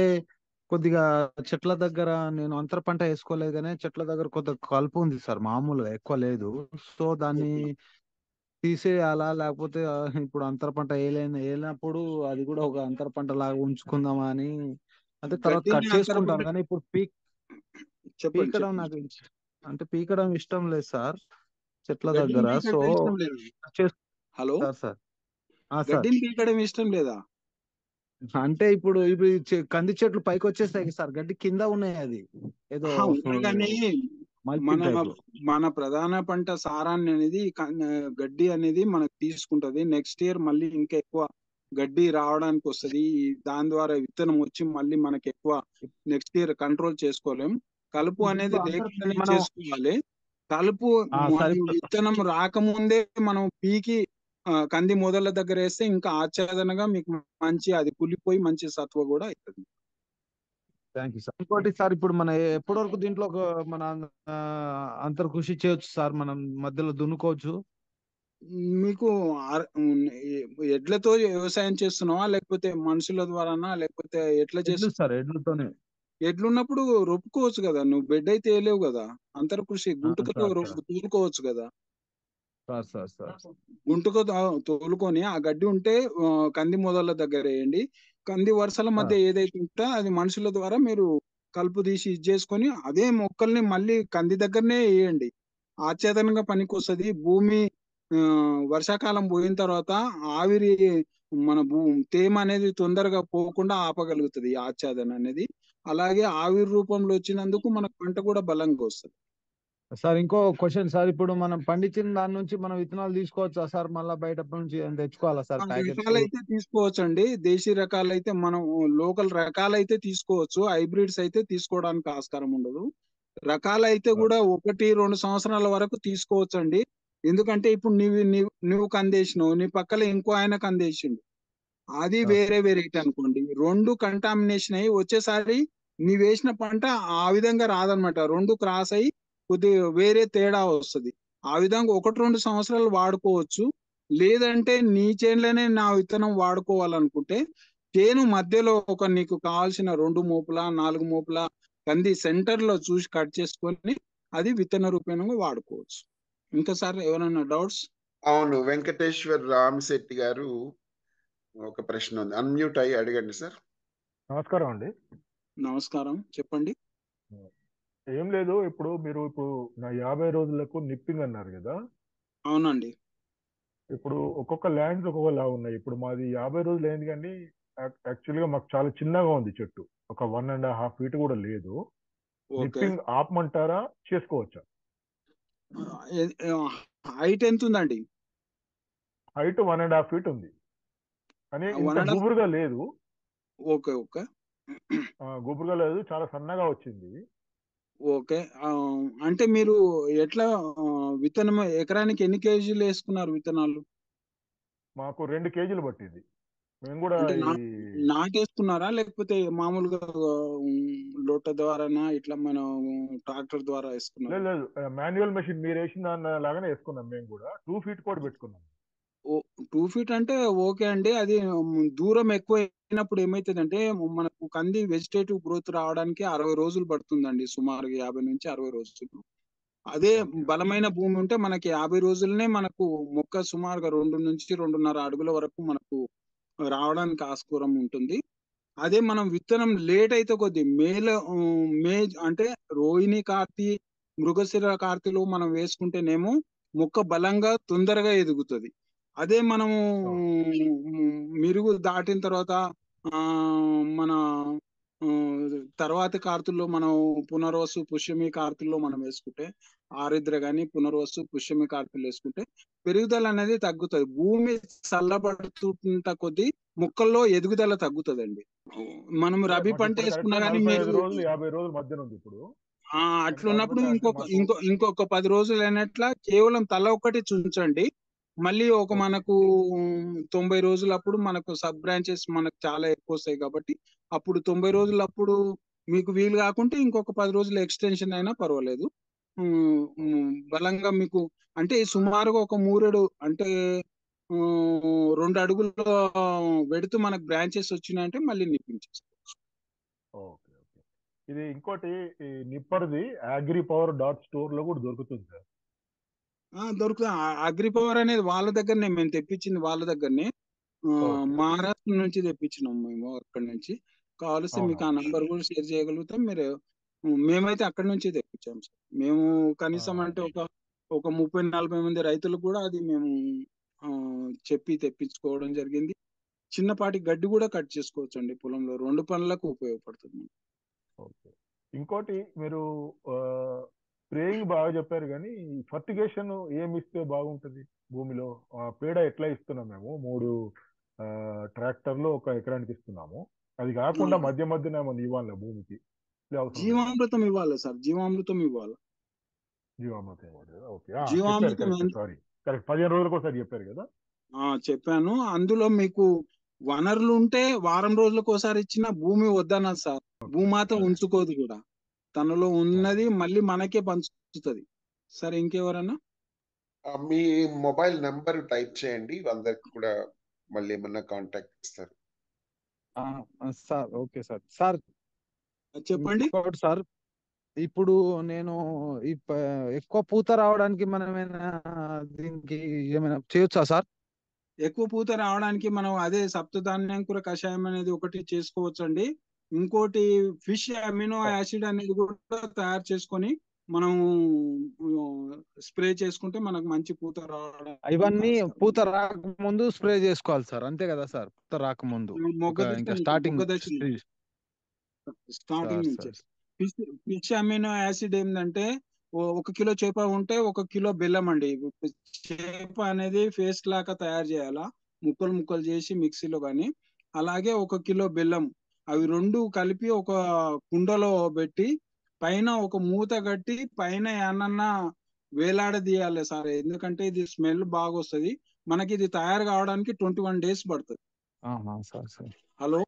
కొద్దిగా చెట్ల దగ్గర నేను అంతర పంట వేసుకోలేదు, కానీ చెట్ల దగ్గర కొద్దిగా కలుపు ఉంది సార్, మామూలుగా ఎక్కువ లేదు. సో దాన్ని తీసేయాలా, లేకపోతే ఇప్పుడు అంతర పంట వేయలేనప్పుడు అది కూడా ఒక అంతర పంట లాగా ఉంచుకుందామా అని, అంటే తర్వాత గడ్డిని కట్ అంతర పంట చేసుకుంటాను. కానీ ఇప్పుడు చెప్పండి, పీకడం చెప్పండి. నాకు అంటే పీకడం ఇష్టం లేదు సార్ చెట్ల గడ్డిని దగ్గర. సో పీకడం ఇష్టం లేదు. హలో, సార్ సార్ సార్ గడ్డిని పీకడం ఇష్టం లేదా? అంటే ఇప్పుడు ఇప్పుడు కంది చెట్లు పైకి వచ్చేస్తాయి సార్, గడ్డి కింద ఉన్నాయి, అది ఏదో కానీ మల్చింగ్ మన టైప్ లో. మన ప్రధాన పంట సారాన్ని అనేది గడ్డి అనేది మనకు తీసుకుంటది. నెక్స్ట్ ఇయర్ మళ్ళీ ఇంకా ఎక్కువ గడ్డి రావడానికి వస్తది. దాని ద్వారా విత్తనం వచ్చి మళ్ళీ మనకి ఎక్కువ నెక్స్ట్ ఇయర్ కంట్రోల్ చేసుకోలేం. కలుపు అనేది లేకుండానే మనం చేసుకోవాలి. కలుపు సార్ మనం విత్తనం రాకముందే మనం పీకి కంది మొదళ్ళ దగ్గర వేస్తే ఇంకా ఆచ్ఛాదనగా మీకు మంచి అది కులిపోయి మంచి సత్వ కూడా అవుతుంది. Thank you sir. ఇంకోటి సార్, ఇప్పుడు మన ఎప్పటి వరకు దీంట్లో మన అంతర్ కృషి చేయొచ్చు సార్, మనం మధ్యలో దున్నుకోవచ్చు? మీకు ఎడ్లతో వ్యవసాయం చేస్తున్నావా, లేకపోతే మనుషుల ద్వారానా, లేకపోతే ఎట్లా ఎడ్లు చేస్తున్నావు? సార్, ఎడ్లతోనే. ఎడ్లున్నప్పుడు రొప్పుకోవచ్చు కదా, నువ్వు బెడ్ అయితే వేయలేవు కదా. అంతర్ కృషి గుంటుకతో సార్ తోలుకోవచ్చు కదా. సార్ సార్ సార్ గుంటుకు తోలుకొని ఆ గడ్డి ఉంటే కంది మొదళ్ళ దగ్గర వేయండి. కంది వరుసల మధ్య ఏదైతే ఉంటే అది మనుషుల ద్వారా మీరు కలుపు తీసి ఇది చేసుకొని అదే మొక్కల్ని మళ్ళీ కంది దగ్గరనే వేయండి. ఆచ్ఛాదనంగా పనికి వస్తుంది. భూమి వర్షాకాలం పోయిన తర్వాత ఆవిరి మన తేమ అనేది తొందరగా పోకుండా ఆపగలుగుతుంది ఈ ఆచ్ఛాదన అనేది. అలాగే ఆవిరి రూపంలో వచ్చినందుకు మన పంట కూడా బలంగా వస్తుంది. సార్ ఇంకో క్వశ్చన్ సార్, ఇప్పుడు మనం పండించిన దాని నుంచి మనం విత్తనాలు తీసుకోవచ్చా సార్? మళ్ళీ బయట నుంచి తెచ్చుకోవాలా సార్ ప్యాకెట్స్? రకాలైతే తీసుకోవచ్చండి. దేశీ రకాలైతే మనం లోకల్ రకాలైతే తీసుకోవచ్చు. హైబ్రిడ్స్ అయితే తీసుకోవడానికి ఆస్కారం ఉండదు. రకాలైతే కూడా 1-2 సంవత్సరాల వరకు తీసుకోవచ్చండి. ఎందుకంటే ఇప్పుడు నువ్వు కందేసినావు, నీ పక్కన ఇంకో ఆయన కందేసిండు, అది వేరే వెరైటీ అనుకోండి. 2 కంటామినేషన్ అయ్యి వచ్చేసారి నీ వేసిన పంట ఆ విధంగా రాదనమాట. 2 క్రాస్ అయ్యి కొద్దిగా వేరే తేడా వస్తుంది. ఆ విధంగా 1-2 సంవత్సరాలు వాడుకోవచ్చు. లేదంటే నీ చేనులోనే నా విత్తనం వాడుకోవాలనుకుంటే చేను మధ్యలో నీకు కావాల్సిన 2 మోపుల 4 మోపుల కంది సెంటర్ లో చూసి కట్ చేసుకొని అది విత్తన రూపంగా వాడుకోవచ్చు. ఇంకా సార్ ఎవరైనా డౌట్స్? అవును, వెంకటేశ్వర్ రామశెట్టి గారు ఒక ప్రశ్న ఉంది, అన్మ్యూట్ అయ్యి అడగండి సార్. నమస్కారం అండి. నమస్కారం, చెప్పండి. ఏం లేదు, ఇప్పుడు మీరు నా 50 రోజులకు నిప్పింగ్ అన్నారు కదా. అవునండి. ఇప్పుడు ఒక్కొక్క ల్యాండ్స్ ఒక్కొక్కలా ఉన్నాయి. ఇప్పుడు మాది 50 రోజులు అయింది, కానీ యాక్చువల్గా మాకు చాలా చిన్నగా ఉంది చెట్టు, ఒక 1.5 feet కూడా లేదు. నిప్పింగ్ ఆపమంటారా, చేసుకోవచ్చా? హైట్ ఎంత ఉందండి? హైట్ 1.5 feet ఉంది, కానీ ఇంత 1.5 గుబురుగా లేదు. ఓకే, ఓకే, గుబురుగా లేదు, చాలా సన్నగా వచ్చింది. ఓకే. అంటే మీరు ఎట్లా విత్తనం ఎకరానికి ఎన్ని కేజీలు వేసుకున్నారు విత్తనాలు? మాకు 2 kgs పట్టింది. మేము కూడా అంటే ఈ నాటేసుకున్నారా లేకపోతే మామూలుగా లోట ద్వారానా ఇట్లా మనం ట్రాక్టర్ ద్వారా లేదు వేసుకున్నారా? లేదు మాన్యువల్ మెషిన్ మీరు వేసిన దాని లాగానే వేసుకున్నాం మేము కూడా 2 feet కూడా పెట్టుకున్నాం. 2 feet అంటే ఓకే అండి. అది దూరం ఎక్కువ అయినప్పుడు ఏమైతుందంటే మనకు కంది వెజిటేటివ్ గ్రోత్ రావడానికి 60 రోజులు పడుతుందండి, సుమారుగా 50 నుంచి 60 రోజులు. అదే ఓకే బలమైన భూమి ఉంటే మనకి 50 రోజులనే మనకు మొక్క సుమారుగా 2 నుంచి 2.5 అడుగుల వరకు మనకు రావడానికి ఆస్కారం ఉంటుంది. అదే మనం విత్తనం లేట్ అయితే కొద్ది మే అంటే రోహిణి కార్తీ మృగశిర కార్తీలో మనం వేసుకుంటేనేమో మొక్క బలంగా తొందరగా ఎదుగుతుంది. అదే మనము అవును మిరుగు దాటిన తర్వాత ఆ మన ఆ, తర్వాతి కార్తుల్లో మనం పునర్వసు పుష్యమి కార్తుల్లో మనం వేసుకుంటే, ఆరిద్ర గాని పునర్వసు పుష్యమి కార్తులు వేసుకుంటే పెరుగుదల అనేది తగ్గుతుంది. భూమి చల్లబడుతుంట కొద్దీ మొక్కల్లో ఎదుగుదల తగ్గుతుందండి. మనం అదే రబీ మాకు పంట ఇప్పుడు వేసుకున్నా కరెక్ట్గా గానీ 45 మీరు రోజులు 50 రోజుల మధ్యన ఉంది ఇప్పుడు. అట్లున్నప్పుడు కాకపోతే అంటే మాకు ఇంకొక 10 రోజులు అయినట్ల కేవలం తల ఒక్కటి చుంచండి. మళ్ళీ ఒక ఓకే మనకు 90 రోజులప్పుడు మనకు సబ్ బ్రాంచెస్ మనకు చాలా ఎక్కువ వస్తాయి కాబట్టి అప్పుడు 90 రోజులప్పుడు మీకు వీలు కాకుంటే ఇంకొక 10 రోజులు ఎక్స్టెన్షన్ అయినా పర్వాలేదు. బలంగా మీకు అంటే సుమారుగా ఒక మూరెడు అంటే 2 అడుగుల వెడుతూ మనకు బ్రాంచెస్ వచ్చినాయంటే మళ్ళీ నిప్పించేసుకోవచ్చు. ఓకే ఓకే ఇది ఇంకోటి ఈ నిప్పర్ది agripower.store లో కూడా దొరుకుతుంది సార్. దొరుకుతుంది. అగ్రి పవర్ అనేది వాళ్ళ దగ్గరనే మేము తెప్పించింది, వాళ్ళ దగ్గరనే ఓకే మహారాష్ట్ర నుంచి తెప్పించినాం మేము అక్కడి నుంచి. కావలిస్తే మీకు ఆ అవునవును నంబర్ కూడా షేర్ చేయగలుగుతాం మీరు. మేమైతే అక్కడి నుంచి తెప్పించాం సార్. మేము కనీసం అంటే ఒక 30-40 మంది రైతులకు కూడా అది మేము ఆ, చెప్పి తెప్పించుకోవడం జరిగింది. చిన్నపాటి గడ్డి కూడా కట్ చేసుకోవచ్చు అండి పొలంలో, 2 పనులకు ఉపయోగపడుతుంది. ఓకే ఇంకోటి మీరు స్ప్రేయింగ్ బాగా చెప్పారు కానీ ఫర్టిగేషన్ ఏమి ఇస్తే బాగుంటుంది భూమిలో? పేడ ఎట్లా ఇస్తున్నాం మేము 3 ట్రాక్టర్లు ఒక ఎకరానికి ఇస్తున్నాము. అది కాకుండా మధ్య మధ్యన ఏమన్నా ఇవ్వాలి భూమికి అవసరం లేదా? జీవామృతం ఇవ్వాలి సార్, జీవామృతం ఇవ్వాలి. జీవామృతం ఇవ్వాలి కదా. ఓకే చెప్పారు జీవామృతం కరెక్ట్ సారీ కరెక్ట్ 15 రోజులకు ఒకసారి చెప్పారు కదా. చెప్పాను. అందులో మీకు వనరులు ఉంటే వారం రోజులకు ఒకసారి ఇచ్చిన భూమి వద్దన్నది సార్. భూమాత ఉంచుకోదు కూడా, తనలో ఉన్నది మళ్ళీ మనకే పంచుతుంది. సరే ఇంకెవరన్నా మీ మొబైల్ నెంబర్ టైప్ చేయండి, అందరికి కూడా మళ్ళీ ఏమన్నా కాంటాక్ట్ ఇస్తారు. Sir okay sir. సార్ చెప్పండి. ఇంకోటి సార్, ఇప్పుడు నేను ఎక్కువ పూత రావడానికి మనం దీనికి ఏమైనా చేయొచ్చా సార్? ఎక్కువ పూత రావడానికి మనం అదే సప్తధాన్యాంకుర కషాయం అనేది ఒకటి చేసుకోవచ్చు అండి. ఇంకోటి ఫిష్ అమినో యాసిడ్ అనేది కూడా తయారు చేసుకొని మనం స్ప్రే చేసుకుంటే మనకు మంచి పూత రావడానికి ఇవన్నీ ఆస్కారం పూత ఉంది. రాకముందు స్ప్రే చేసుకోవాలి సార్, అంతే కదా సార్? పూత రాకముందు మొగ్గ దశ ఇంకా నుంచి, స్టార్టింగ్ మొగ్గ దశ నుంచి, స్టార్టింగ్ సార్ నుంచే. సార్ ఫిష్ అమినో యాసిడ్ ఏంటంటే 1 కిలో చేప ఉంటే 1 కిలో బెల్లం అండి. చేప అనేది పేస్ట్ లాగా తయారు చేయాలా, ముక్కలు ముక్కలు చేసి మిక్సీలో కానీ, అలాగే 1 కిలో బెల్లం, అవి 2 కలిపి ఒక కుండలో పెట్టి పైన ఒక మూత కట్టి పైన ఏమన్నా వేలాడదీయాలి సార్. ఎందుకంటే ఇది స్మెల్ బాగా వస్తుంది. మనకి ఇది తయారు కావడానికి 21 days పడుతుంది. Sir sir hello,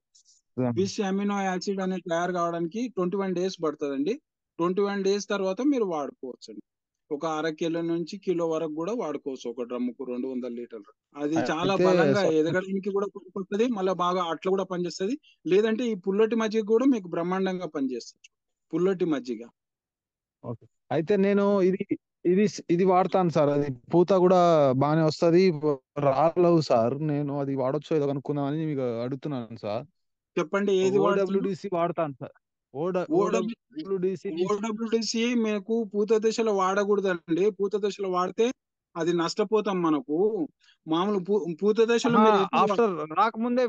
fish amino acid అనేది తయారు కావడానికి 21 days పడుతుందండి. 21 days తర్వాత మీరు వాడుకోవచ్చు అండి. ఒక 1/2 కిలో నుంచి కిలో వరకు కూడా వాడుకోవచ్చు, ఒక డ్రమ్ముకు 200 లీటర్లు. అది చాలా అయితే బలంగా సార్ ఎదగడానికి కూడా పనికొస్తుంది, మళ్ళీ బాగా అట్లా కూడా పనిచేస్తుంది. లేదంటే ఈ పుల్లటి మజ్జిగ కూడా మీకు బ్రహ్మాండంగా పనిచేస్తుంది, పుల్లటి మజ్జిగ. ఓకే. అయితే నేను ఇది ఇది వాడతాను సార్. అది పూత కూడా బాగానే వస్తది, రాలవు సార్. నేను అది వాడొచ్చో ఏదో కనుక్కుందామని మీకు అడుగుతున్నాను సార్. చెప్పండి ఏది వాడుతున్నారు? ఓడబ్ల్యూడిసి వాడతాను సార్. ఓడబ్ల్యూడిసి ఓడబ్ల్యూడిసి మీకు పూత దశలో వాడకూడదండి. పూత దశలో వాడితే అది నష్టపోతాం మనకు. మామూలు పూత దశలో మీరు ఎట్లా ఆఫ్టర్ రాకముందే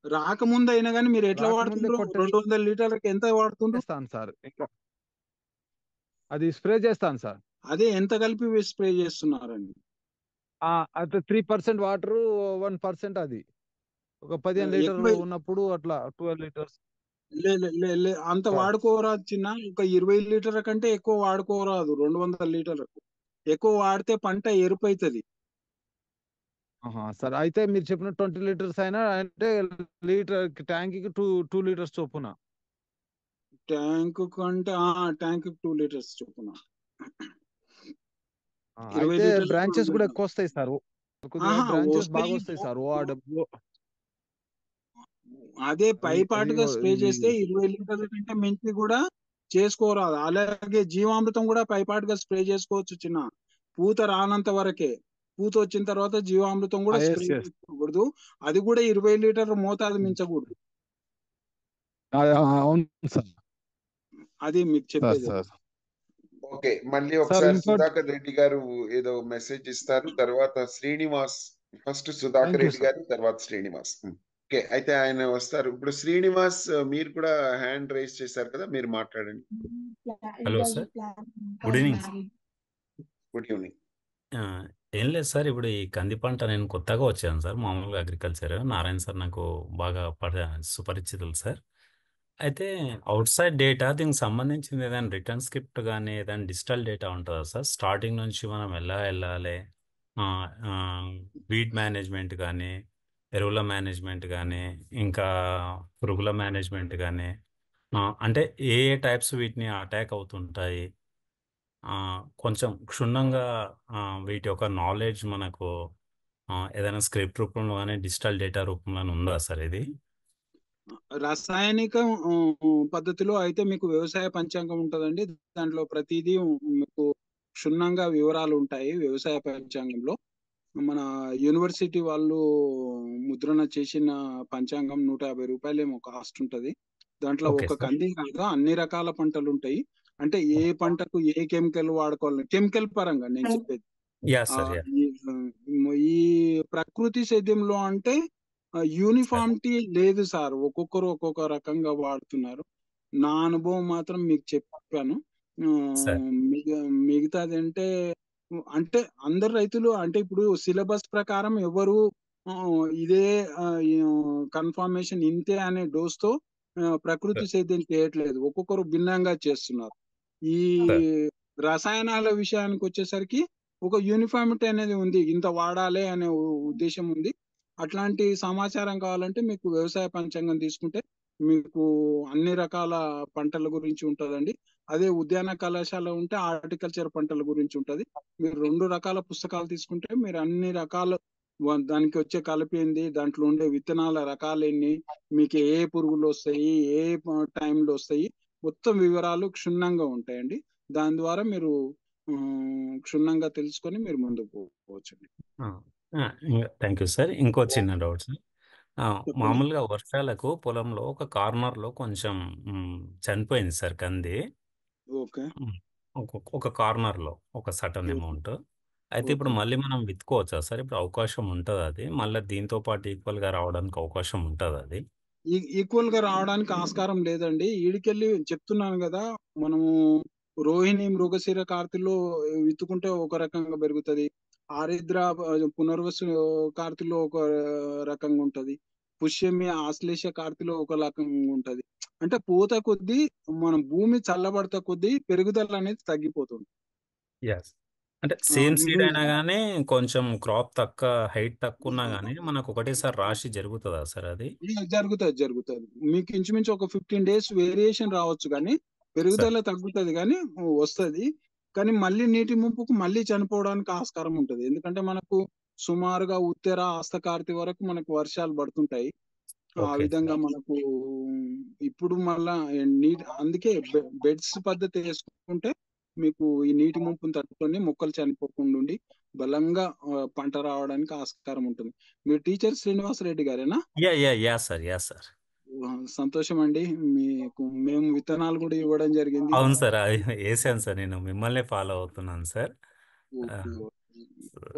రాకముందు అయినా కానీ మీరు ఎట్లా రాకముందే వాడుతుండ్రు? 200 లీటర్లకి ఎంత వాడుతుండ్రు? కొట్టేస్తాను సార్. ఇంకా అది స్ప్రే చేస్తాను సార్. అదే ఎంత కలిపి స్ప్రే చేస్తున్నారండి? అయితే 3% వాటర్, 1% అది. ఒక 15 ఎక్కువ లీటర్లు ఉన్నప్పుడు అట్లా 12 లీటర్స్ అంత సార్. వాడుకోరాదు చిన్న. ఒక 20 లీటర్ల కంటే ఎక్కువ వాడుకోరాదు. 200 లీటర్లకు ఎక్కువ వాడితే పంట ఎరుపు అవుతుంది. సార్ అయితే మీరు చెప్పిన 20 లీటర్స్ అయినా అంటే లీటర్ ట్యాంక్ కి 2 లీటర్స్ చొప్పున. ట్యాంక్ కంటే ట్యాంక్ 2 లీటర్స్ చొప్పున 20 అయితే లీటర్లు బ్రాంచెస్ కూడా ఎక్కువ వస్తాయి సార్, కొద్దిగా బ్రాంచెస్ బాగా వస్తాయి. వస్తాయి సార్. అదే పైపాటుగా స్ప్రే ఇది చేస్తే 20 లీటర్ల కంటే మించి కూడా చేసుకోరాదు. అలాగే జీవామృతం కూడా పైపాటుగా స్ప్రే చేసుకోవచ్చు చిన్న, పూత రానంత వరకే. పూత వచ్చిన తర్వాత జీవామృతం కూడా స్ప్రే చేసుకోకూడదు. అది కూడా 20 లీటర్ల మోతాదు మించకూడదు. అవును సార్, అది మీకు చెప్పేది. ఓకే, మళ్ళీ ఒకసారి సుధాకర్ రెడ్డి గారు ఏదో మెసేజ్ ఇస్తారు, తర్వాత శ్రీనివాస్. ఫస్ట్ సుధాకర్ రెడ్డి గారు, తర్వాత శ్రీనివాస్. ఓకే, అయితే ఆయన వస్తారు ఇప్పుడు. శ్రీనివాస్, మీరు కూడా హ్యాండ్ రైజ్ చేశారు కదా, మీరు మాట్లాడండి. Hello sir, good evening. Good evening. ఏం లేదు సార్, ఇప్పుడు ఈ కంది పంట నేను కొత్తగా వచ్చాను సార్, మామూలుగా అగ్రికల్చర్. నారాయణ సార్ నాకు బాగా సుపరిచితులు సార్. అయితే అవుట్ సైడ్ డేటా, దీనికి సంబంధించింది ఏదైనా రిటర్న్ స్క్రిప్ట్ కానీ ఏదైనా డిజిటల్ డేటా ఉంటుందా సార్? స్టార్టింగ్ నుంచి మనం ఎలా వెళ్ళాలి, వీడ్ మేనేజ్మెంట్ కానీ, ఎరువుల మేనేజ్మెంట్ కానీ, ఇంకా పురుగుల మేనేజ్మెంట్ కానీ, అంటే ఏ ఏ టైప్స్ వీటిని అటాక్ అవుతుంటాయి, కొంచెం క్షుణ్ణంగా వీటి యొక్క నాలెడ్జ్ మనకు ఏదైనా స్క్రిప్ట్ రూపంలో కానీ డిజిటల్ డేటా రూపంలో ఉందా సార్ ఇది? రసాయనిక పద్ధతిలో అయితే మీకు వ్యవసాయ పంచాంగం ఉంటుందండి. దాంట్లో ప్రతిదీ మీకు క్షుణ్ణంగా వివరాలు ఉంటాయి. వ్యవసాయ పంచాంగంలో మన యూనివర్సిటీ వాళ్ళు ముద్రణ చేసిన పంచాంగం 150 రూపాయలేమో కాస్ట్ ఉంటది. దాంట్లో ఒక కంది కాదు, అన్ని రకాల పంటలు ఉంటాయి. అంటే ఏ పంటకు ఏ కెమికల్ వాడుకోవాలి, కెమికల్ పరంగా నేను చెప్పేది. ఈ ప్రకృతి సేద్యంలో అంటే యూనిఫామిటీ లేదు సార్, ఒక్కొక్కరు ఒక్కొక్క రకంగా వాడుతున్నారు. నా అనుభవం మాత్రం మీకు చెప్పాను. మిగతాది అంటే అందరు రైతులు అంటే ఇప్పుడు సిలబస్ ప్రకారం ఎవరు ఇదే కన్ఫర్మేషన్ ఇంతే అనే డోస్ తో ప్రకృతి సేద్యం చేయట్లేదు, ఒక్కొక్కరు భిన్నంగా చేస్తున్నారు. ఈ రసాయనాల విషయానికి వచ్చేసరికి ఒక యూనిఫామిటీ అనేది ఉంది, ఇంత వాడాలి అనే ఉద్దేశం ఉంది. అట్లాంటి సమాచారం కావాలంటే మీకు వ్యవసాయ పంచాంగం తీసుకుంటే మీకు అన్ని రకాల పంటల గురించి ఉంటుందండి. అదే ఉద్యాన కళాశాల ఉంటే హార్టికల్చర్ పంటల గురించి ఉంటది. మీరు 2 రకాల పుస్తకాలు తీసుకుంటే మీరు అన్ని రకాల దానికి వచ్చే కలిపింది, దాంట్లో ఉండే విత్తనాల రకాలు ఎన్ని, మీకు ఏ పురుగులు వస్తాయి, ఏ టైంలో వస్తాయి, మొత్తం వివరాలు క్షుణ్ణంగా ఉంటాయండి. దాని ద్వారా మీరు క్షుణ్ణంగా తెలుసుకొని మీరు ముందుకు పోవచ్చండి. Thank you sir. ఇంకో చిన్న డౌట్ సార్, మామూలుగా వర్షాలకు పొలంలో ఒక కార్నర్ లో కొంచెం చనిపోయింది సార్ కంది. ఒక కార్నర్ లో ఒక సటన్ అమౌంట్. అయితే ఇప్పుడు మళ్ళీ మనం విత్తుకోవచ్చా సార్? ఇప్పుడు అవకాశం ఉంటుంది అది మళ్ళీ దీంతో పాటు ఈక్వల్ గా రావడానికి అవకాశం ఉంటుంది అది? ఈక్వల్ గా రావడానికి ఆస్కారం లేదండి. ఈడికెళ్ళి చెప్తున్నాను కదా, మనము రోహిణి మృగశిర కార్తీలో విత్తుకుంటే ఒక రకంగా పెరుగుతుంది, ఆరిద్ర పునర్వసు కార్తీలో ఒక రకంగా ఉంటది, పుష్యమి ఆశ్లేష కార్తీలో ఒక రకంగా ఉంటది. అంటే పూత కొద్దీ మనం భూమి చల్లబడత కొద్దీ పెరుగుదల అనేది తగ్గిపోతుంది. అంటే సేమ్ సీడ్ అయినా గానీ కొంచెం క్రాప్ తక్కువ, హైట్ తక్కువ ఉన్నా గానీ మనకు ఒకటేసారి రాశి జరుగుతుందా సార్? అది జరుగుతుంది. మీకు ఇంచుమించు ఒక 15 days వేరియేషన్ రావచ్చు, కానీ పెరుగుదల తగ్గుతుంది కానీ వస్తుంది. కానీ మళ్ళీ నీటి ముంపుకు మళ్ళీ చనిపోవడానికి ఆస్కారం ఉంటుంది. ఎందుకంటే మనకు సుమారుగా ఉత్తర హస్తకార్తి వరకు మనకు వర్షాలు పడుతుంటాయి. ఆ విధంగా మనకు ఇప్పుడు మళ్ళా అందుకే బెడ్స్ పద్ధతి వేసుకుంటే మీకు ఈ నీటి ముంపును తట్టుకొని మొక్కలు చనిపోకుండా ఉండి బలంగా పంట రావడానికి ఆస్కారం ఉంటుంది. మీరు టీచర్ శ్రీనివాస్ రెడ్డి గారేనా? సార్. సంతోషం అండి, మేము విత్తనాలు కూడా ఇవ్వడం జరిగింది. అవును సార్, వేసాను సార్, నేను మిమ్మల్ని ఫాలో అవుతున్నాను సార్.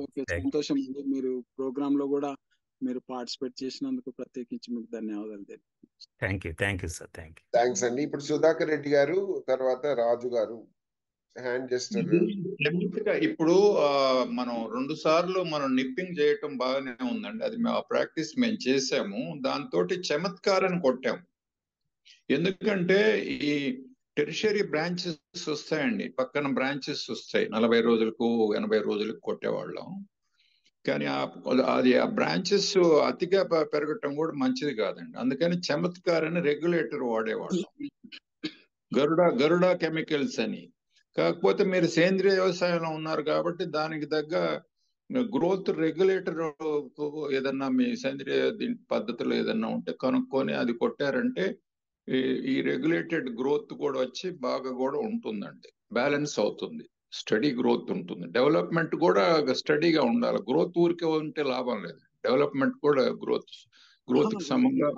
ఓకే, సంతోషం అండి. మీరు ప్రోగ్రామ్ లో కూడా మీరు పార్టిసిపేట్ చేసినందుకు ప్రత్యేకించి మీకు ధన్యవాదాలు. Thank you sir. థ్యాంక్స్ అండి. ఇప్పుడు సుధాకర్ రెడ్డి గారు, తర్వాత రాజు గారు హ్యాండ్ చేస్తారు. ఇప్పుడు మనం 2 సార్లు మనం నిప్పింగ్ చేయటం బాగానే ఉందండి, అది మేము ప్రాక్టీస్ మేము చేసాము. దాంతో చమత్కారాన్ని కొట్టాము. ఎందుకంటే ఈ టెరిషరీ బ్రాంచెస్ వస్తాయండి, పక్కన బ్రాంచెస్ వస్తాయి, 40 రోజులకు 80 రోజులకు కొట్టేవాళ్ళం. కానీ అది ఆ బ్రాంచెస్ అతిగా పెరగటం కూడా మంచిది కాదండి. అందుకని చమత్కార్ అని రెగ్యులేటర్ వాడేవాళ్ళం, గరుడ కెమికల్స్ అని. కాకపోతే మీరు సేంద్రియ వ్యవసాయంలో ఉన్నారు కాబట్టి దానికి తగ్గ గ్రోత్ రెగ్యులేటర్ ఏదన్నా మీ సేంద్రియ పద్ధతిలో ఏదన్నా ఉంటే కనుక్కొని అది కొట్టారంటే ఈ రెగ్యులేటెడ్ గ్రోత్ కూడా వచ్చి బాగా కూడా ఉంటుందండి, బ్యాలెన్స్ అవుతుంది, స్టడీ గ్రోత్ ఉంటుంది. డెవలప్మెంట్ కూడా స్టడీగా ఉండాలి. గ్రోత్ ఊరికే ఉంటే లాభం లేదు, డెవలప్మెంట్ కూడా గ్రోత్ కి సమంగా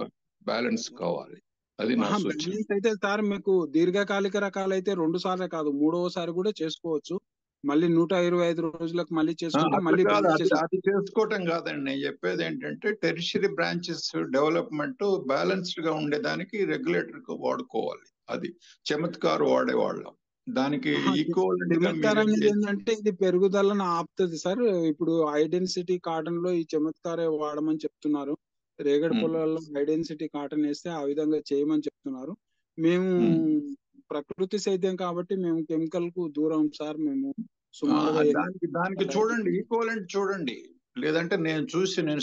బ్యాలెన్స్ కావాలి. అది నా సూచన. బ్యాలెన్స్ అయితే సార్ మీకు దీర్ఘకాలిక రకాలైతే 2 సార్లు కాదు 3వసారి కూడా చేసుకోవచ్చు. మళ్ళీ 125 రోజులకు మళ్ళీ చేసుకుంటే మళ్ళీ అది చేసుకోవటం కాదండి. నేను చెప్పేది ఏంటంటే టెరిషరీ బ్రాంచెస్ డెవలప్మెంట్ బ్యాలెన్స్డ్ గా ఉండేదానికి రెగ్యులేటర్ గా వాడుకోవాలి. అది చమత్కార్ వాడేవాళ్ళం. దానికి ఈక్వల్ ఏంటంటే ఇది పెరుగుదలను ఆపుతుంది సార్. ఇప్పుడు ఐడెన్సిటీ కాటన్ లో ఈ చమత్కారే వాడమని చెప్తున్నారు. రేగడి పొలాల్లో ఐడెన్సిటీ కాటన్ వేస్తే ఆ విధంగా చేయమని చెప్తున్నారు. మేము ప్రకృతి సేద్యం కాబట్టి మేము కెమికల్ కు దూరం సార్. మేము సుమారుగా దానికి చూడండి, ఈక్వలెంట్ చూడండి, లేదంటే నేను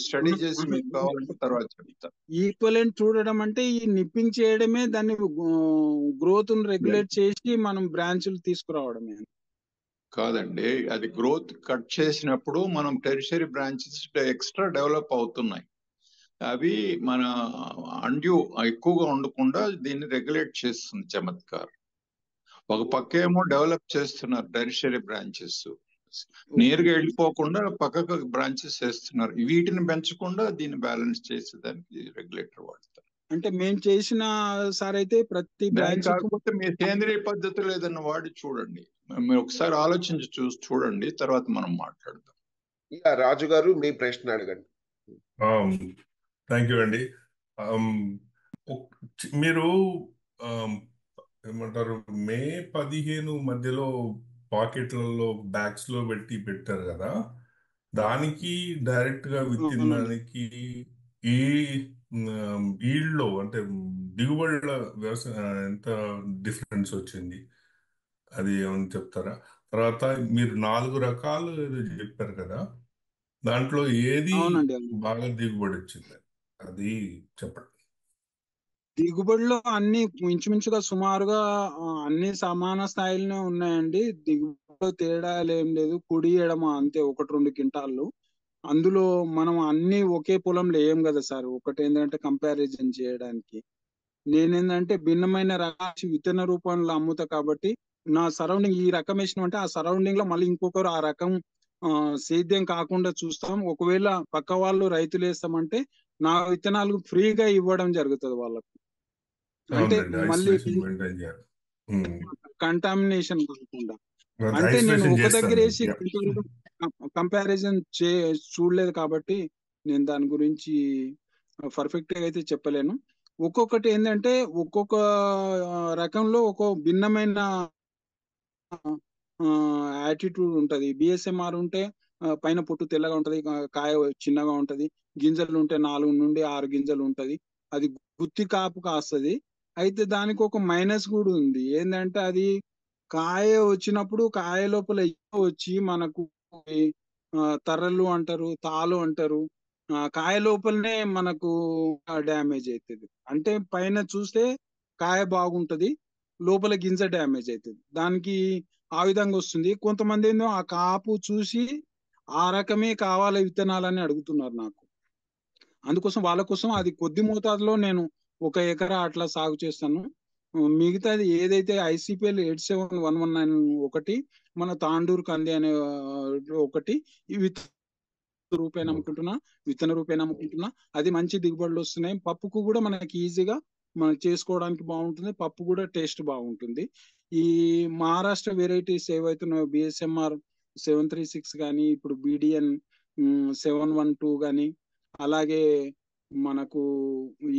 స్టడీ చేసి మీకు కావాలంటే తర్వాత చెప్తాను. ఈక్వలెంట్ చూడడం అంటే ఈ నిప్పింగ్ చేయడమే, దాన్ని గ్రోత్ రెగ్యులేట్ చేసి మనం బ్రాంచ్లు తీసుకురావడమే కాదండి. అది గ్రోత్ కట్ చేసినప్పుడు మనం టెరిషరీ బ్రాంచెస్ ఎక్స్ట్రా డెవలప్ అవుతున్నాయి. అవి మన అండ్యూ ఎక్కువగా ఉండకుండా దీన్ని రెగ్యులేట్ చేస్తుంది చమత్కార్. ఒక పక్కేమో డెవలప్ చేస్తున్నారు టెరిషరీ బ్రాంచెస్, నేరుగా వెళ్ళిపోకుండా పక్కకు బ్రాంచెస్ వేస్తున్నారు. వీటిని పెంచకుండా దీన్ని బ్యాలెన్స్ చేసేదానికి రెగ్యులేటర్ వాడతారు. అంటే మేము చేసిన సార్ అయితే ప్రతి బ్రాంచ్ కాకపోతే మీ సేంద్రియ పద్ధతులు ఏదన్నా వాడి చూడండి, మీరు ఒకసారి ఆలోచించి చూడండి, తర్వాత మనం మాట్లాడదాం. రాజు గారు మీ ప్రశ్న అడగండి. థ్యాంక్ యూ అండి. మీరు ఏమంటారు, మే 15 మధ్యలో పాకెట్లలో బ్యాగ్స్ లో పెట్టారు కదా, దానికి డైరెక్ట్ గా విత్తిన దానికి ఈ ఈల్డ్ లో అంటే దిగుబడుల ఎంత డిఫరెన్స్ వచ్చింది అది ఏమని చెప్తారా? తర్వాత మీరు 4 రకాలు ఏదో చెప్పారు కదా, దాంట్లో ఏది బాగా దిగుబడి వచ్చింది అది చెప్పండి. దిగుబడిలో అన్ని ఇంచుమించుగా సుమారుగా అన్ని సమాన స్థాయిలోనే ఉన్నాయండి. దిగుబడిలో తేడాలు ఏం లేదు, కుడి ఎడమ అంతే 1-2 క్వింటాళ్ళు. అందులో మనం అన్ని ఒకే పొలంలో వేయం కదా సార్. ఒకటి ఏంటంటే కంపారిజన్ చేయడానికి నేనేంటంటే భిన్నమైన రకాల విత్తన రూపంలో అమ్ముతా కాబట్టి నా సరౌండింగ్ ఈ రకం వేసినామంటే ఆ సరౌండింగ్ లో మళ్ళీ ఇంకొకరు ఆ రకం సేద్యం కాకుండా చూస్తాం. ఒకవేళ పక్క వాళ్ళు రైతులు వేస్తామంటే నా విత్తనాలు ఫ్రీగా ఇవ్వడం జరుగుతుంది వాళ్ళకు. అంటే మళ్ళీ కంటామినేషన్ కాకుండా. అంటే నేను ఒక దగ్గర వేసి కంపారిజన్ చూడలేదు కాబట్టి నేను దాని గురించి పర్ఫెక్ట్ గా అయితే చెప్పలేను. ఒక్కొక్కటి ఏంటంటే ఒక్కొక్క రకంలో ఒక్కో భిన్నమైన యాటిట్యూడ్ ఉంటది. బిఎస్ఎంఆర్ ఉంటే పైన పొట్టు తెల్లగా ఉంటది, కాయ చిన్నగా ఉంటది, గింజలు ఉంటే 4 నుండి 6 గింజలు ఉంటది, అది గుత్తి కాపు కాస్తుంది. అయితే దానికి ఒక మైనస్ కూడా ఉంది. ఏంటంటే అది కాయ వచ్చినప్పుడు కాయ లోపల వచ్చి మనకు తర్రలు అంటారు, తాలు అంటారు, కాయ లోపలనే మనకు డ్యామేజ్ అవుతుంది. అంటే పైన చూస్తే కాయ బాగుంటది, లోపల గింజ డ్యామేజ్ అవుతుంది. దానికి ఆ విధంగా వస్తుంది. కొంతమంది ఏమో ఆ కాపు చూసి ఆ రకమే కావాలి విత్తనాలని అడుగుతున్నారు నాకు. అందుకోసం వాళ్ళ కోసం అది కొద్ది మోతాదులో నేను 1 ఎకరా అట్లా సాగు చేస్తాను. మిగతాది ఏదైతే ICPL 87-119 ఒకటి, మన తాండూరు కంది అనే ఒకటి, విత్తన రూపాయన అమ్ముకుంటున్నా. అది మంచి దిగుబడులు వస్తున్నాయి. పప్పుకు కూడా మనకి ఈజీగా మనం చేసుకోవడానికి బాగుంటుంది, పప్పు కూడా టేస్ట్ బాగుంటుంది. ఈ మహారాష్ట్ర వెరైటీస్ ఏవైతున్నాయో BSMR 736 కానీ, ఇప్పుడు BDN 712 కానీ, అలాగే మనకు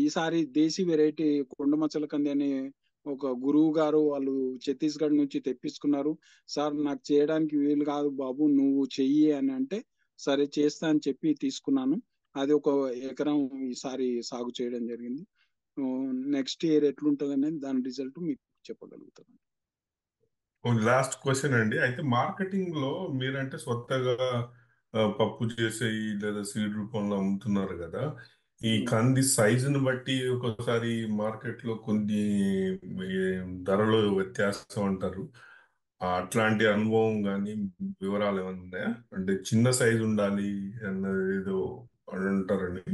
ఈసారి దేశీ వెరైటీ కొండమచ్చల కంది అనే ఒక గురువు గారు వాళ్ళు ఛత్తీస్గఢ్ నుంచి తెప్పించుకున్నారు. సార్ నాకు చేయడానికి వీలు కాదు బాబు, నువ్వు చెయ్యి అని అంటే సరే చేస్తా అని చెప్పి తీసుకున్నాను. అది 1 ఎకరం ఈసారి సాగు చేయడం జరిగింది. నెక్స్ట్ ఇయర్ ఎట్లుంటుంది అనేది దాని రిజల్ట్ మీకు చెప్పగలుగుతాను. లాస్ట్ క్వశ్చన్ అండి. అయితే మార్కెటింగ్ లో మీరంటే స్వతగా పప్పు చేసేవి లేదా సీడ్ రూపంలో అమ్ముతున్నారు కదా. ఈ కంది సైజుని బట్టి ఒక్కోసారి మార్కెట్లో కొన్ని ఈ ధరలు వ్యత్యాసం అంటారు. అట్లాంటి అనుభవం కానీ వివరాలు ఏమైనా ఉన్నాయా? అంటే చిన్న సైజు ఉండాలి అన్నది ఏదో అంటారని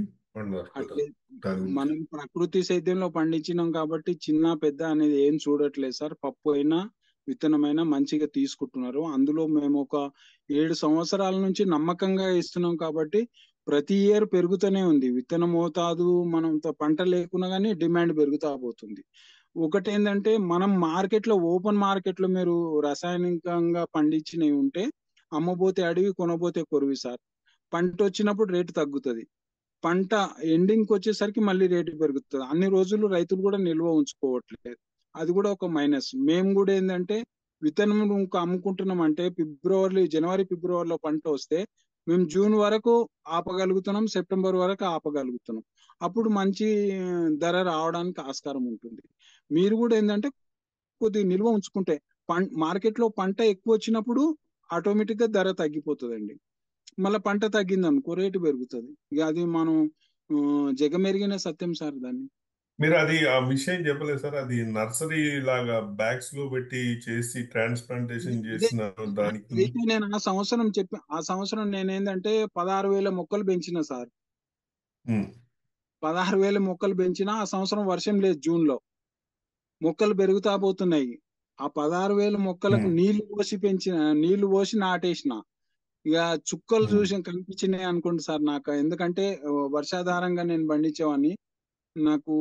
అన్నారు కదా, అట్లే దాని గురించి. మనం ప్రకృతి సేద్యంలో పండించినాం కాబట్టి చిన్న పెద్ద అనేది ఏం చూడట్లేదు సార్. పప్పు అయినా విత్తనమైనా మంచిగా తీసుకుంటున్నారు. అందులో మేము ఒక 7 సంవత్సరాల నుంచి నమ్మకంగా ఇస్తున్నాం కాబట్టి ప్రతి ఇయర్ పెరుగుతూనే ఉంది. విత్తన మోతాదు మనం పంట లేకున్నా కానీ డిమాండ్ పెరుగుతా పోతుంది. ఒకటి ఏంటంటే మనం మార్కెట్లో ఓపెన్ మార్కెట్లో మీరు రసాయనికంగా పండించినవి ఉంటే అమ్మబోతే అడవి కొనబోతే కొరివి సార్. పంట వచ్చినప్పుడు రేటు తగ్గుతుంది. పంట ఎండింగ్ వచ్చేసరికి మళ్ళీ రేటు పెరుగుతుంది. అన్ని రోజులు రైతులు కూడా నిల్వ ఉంచుకోవట్లేదు. అది కూడా ఒక మైనస్. మేము కూడా ఏంటంటే విత్తనం ఇంకా అమ్ముకుంటున్నాం అంటే జనవరి ఫిబ్రవరిలో పంట వస్తే మేము జూన్ వరకు ఆపగలుగుతున్నాం, సెప్టెంబర్ వరకు ఆపగలుగుతున్నాం. అప్పుడు మంచి ధర రావడానికి ఆస్కారం ఉంటుంది. మీరు కూడా ఏంటంటే కొద్దిగా నిల్వ ఉంచుకుంటే మార్కెట్లో పంట ఎక్కువ వచ్చినప్పుడు ఆటోమేటిక్ గా ధర తగ్గిపోతుందండి. మళ్ళీ పంట తగ్గింది అనుకో రేటు పెరుగుతుంది. ఇక అది మనం జగమెరిగిన సత్యం సార్. దాన్ని మీరు అది ఆ విషయం చెప్పలేదు సార్. అది నర్సరీ లాగా బ్యాగ్స్ లో పెట్టి చేసి ట్రాన్స్ప్లాంటేషన్ చేసిన దానికి అయితే నేను ఆ సంవత్సరం నేనేందంటే 16,000 మొక్కలు పెంచిన సార్. 16,000 మొక్కలు పెంచినా ఆ సంవత్సరం వర్షం లేదు. జూన్ లో మొక్కలు పెరుగుతా పోతున్నాయి. ఆ 16,000 మొక్కలకు నీళ్లు పోసి నాటేసిన. ఇక చుక్కలు చూసి కనిపించినాయి అనుకోండి సార్ నాకు. ఎందుకంటే వర్షాధారంగా నేను పండించేవాడిని. నాకు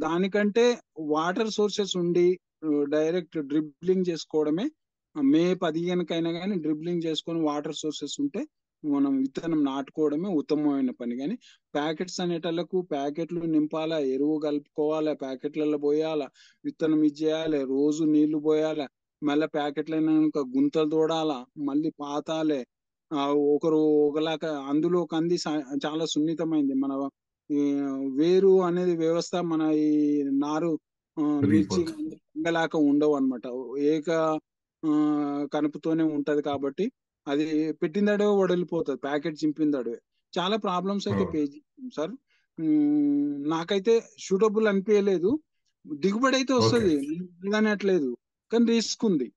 దానికంటే వాటర్ సోర్సెస్ ఉండి డైరెక్ట్ డ్రిబ్లింగ్ చేసుకోవడమే. మే 15కైనా కానీ డ్రిబ్లింగ్ చేసుకొని వాటర్ సోర్సెస్ ఉంటే మనం విత్తనం నాటుకోవడమే ఉత్తమమైన పని. కానీ ప్యాకెట్స్ అనేటలకు ప్యాకెట్లు నింపాలా, ఎరువు కలుపుకోవాలా, ప్యాకెట్లలో పోయాలా, విత్తనం ఇచ్చేయాలి, రోజు నీళ్లు పోయాలా, మళ్ళీ ప్యాకెట్లైనాక గుంతలు తోడాలా, మళ్ళీ పాతాలే. ఒకరు ఒకలాగా అందులో కంది చాలా సున్నితమైంది. మన వేరు అనేది వ్యవస్థ మన ఈ నారు మిర్చి లాగా ఉండవు అనమాట. ఏక కనుపుతోనే ఉంటది కాబట్టి అది పెట్టిందడే వడిలిపోతుంది. ప్యాకెట్ చింపిందడే. చాలా ప్రాబ్లమ్స్ అయితే ఫేస్ చేస్తాం సార్. నాకైతే సూటబుల్ అనిపించలేదు. దిగుబడి అయితే వస్తుంది, లేదనట్లేదు, కానీ రిస్క్ ఉంది.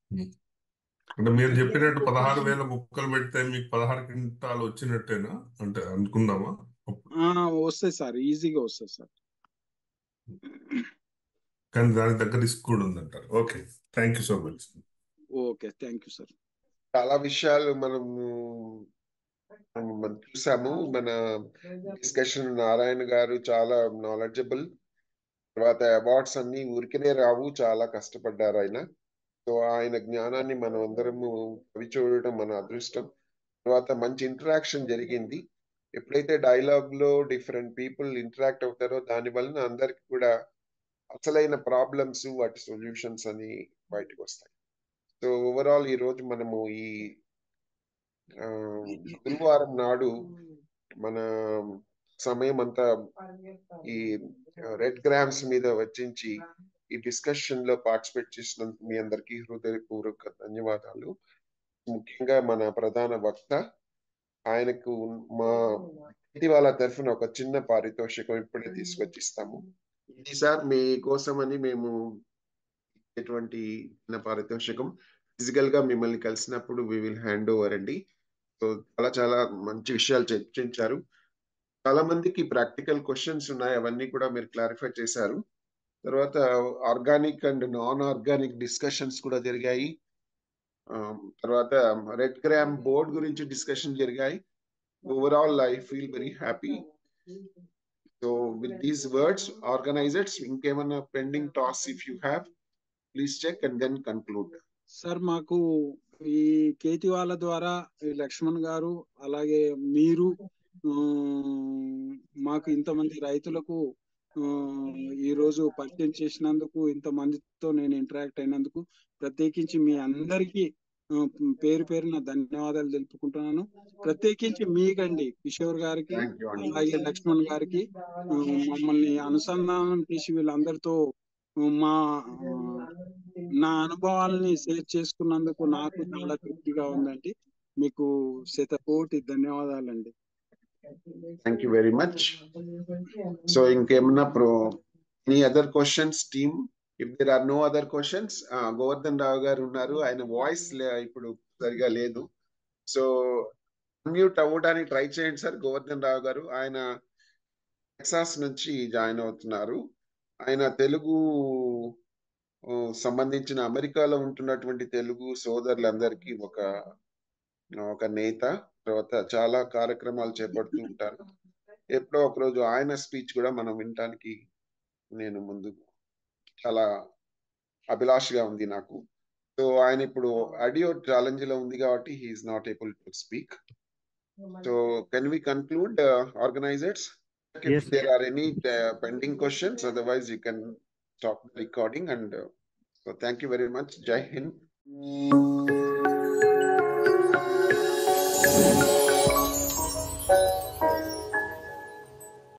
అంటే మీరు చెప్పినట్టు 16,000 మొక్కలు పెడితే మీకు 16 క్వింటాలు వచ్చినట్టేనా అంటే అనుకుందామా? వస్తాయి సార్, ఈజీగా వస్తాయి సార్. కానీ దాని దగ్గర రిస్క్ కూడా ఉందంటారు. Okay, thank you so much. Okay, thank you sir. చాలా విషయాలు మనం చూసాము. మన డిస్కషన్ నారాయణ గారు చాలా నాలెడ్జబుల్. తర్వాత అవార్డ్స్ అన్ని ఊరికనే రావు, చాలా కష్టపడ్డారు ఆయన. సో ఆయన జ్ఞానాన్ని మనం అందరము అవి చూడటం మన అదృష్టం. తర్వాత మంచి ఇంటరాక్షన్ జరిగింది. ఎప్పుడైతే డైలాగ్ లో డిఫరెంట్ పీపుల్ ఇంటరాక్ట్ అవుతారో దాని వలన అందరికి కూడా అసలైన ప్రాబ్లమ్స్ వాటి సొల్యూషన్స్ అని బయటకు వస్తాయి. సో ఓవరాల్ ఈ రోజు మనము ఈ గురువారం నాడు మన సమయం అంతా ఈ రెడ్ గ్రామ్స్ మీద వెచ్చించి ఈ డిస్కషన్ లో పార్టిసిపేట్ చేసినందుకు మీ అందరికీ హృదయపూర్వక ధన్యవాదాలు. ముఖ్యంగా మన ప్రధాన వక్త, ఆయనకు మా వాళ్ళ తరఫున ఒక చిన్న పారితోషికం ఇప్పుడే తీసుకొచ్చిస్తాము. ఇది సార్ మీ కోసమని మేము ఎటువంటి చిన్న పారితోషికం ఫిజికల్ గా మిమ్మల్ని కలిసినప్పుడు వి విల్ హ్యాండ్ ఓవర్ అండి. సో చాలా మంచి విషయాలు చర్చించారు. చాలా మందికి ప్రాక్టికల్ క్వశ్చన్స్ ఉన్నాయి, అవన్నీ కూడా మీరు క్లారిఫై చేశారు. తర్వాత organic and non organic discussions కూడా జరిగాయి. తర్వాత రెడ్ గ్రామ్ బోర్డ్ గురించి డిస్కషన్ జరిగాయి. Overall I feel very happy. So with these words, organizers ఇంకేమన్నా pending task if you have please check and then conclude. Sir, మాకు ఈ కేతి వాళ్ళ ద్వారా లక్ష్మణ్ గారు అలాగే మీరు మాకు ఇంతమంది రైతులకు ఈ రోజు పరిచయం చేసినందుకు, ఇంతమందితో నేను ఇంటరాక్ట్ అయినందుకు ప్రత్యేకించి మీ అందరికీ పేరు పేరున ధన్యవాదాలు తెలుపుకుంటున్నాను. ప్రత్యేకించి మీకండి, కిషోర్ గారికి అలాగే లక్ష్మణ్ గారికి మమ్మల్ని అనుసంధానం చేసి వీళ్ళందరితో నా అనుభవాలని షేర్ చేసుకున్నందుకు నాకు చాలా తృప్తిగా ఉందండి. మీకు శతకోటి ధన్యవాదాలండి. Thank you very much. So ఇంకేమన్నా any other questions team? If there are no other questions, Govardhan Rao గారు ఉన్నారు, ఆయన వాయిస్ ఇప్పుడు సరిగా లేదు, సో అన్మ్యూట్ అవ్వడానికి ట్రై చేయండి సార్. గోవర్ధన్ రావు గారు ఆయన టెక్సాస్ నుంచి జాయిన్ అవుతున్నారు. ఆయన తెలుగు సంబంధించిన అమెరికాలో ఉంటున్నటువంటి తెలుగు సోదరులందరికీ ఒక నేత, తర్వాత చాలా కార్యక్రమాలు చేపడుతూ ఉంటారు. ఎప్పుడో ఒకరోజు ఆయన స్పీచ్ కూడా మనం వినటానికి నేను ముందు చాలా అభిలాషగా ఉంది నాకు. సో ఆయన ఇప్పుడు ఆడియో ఛాలెంజ్ లో ఉంది కాబట్టి he's not able to speak. So can we conclude organizers? If there are any pending questions, otherwise you can stop the recording. And so thank you very much. Jai Hind.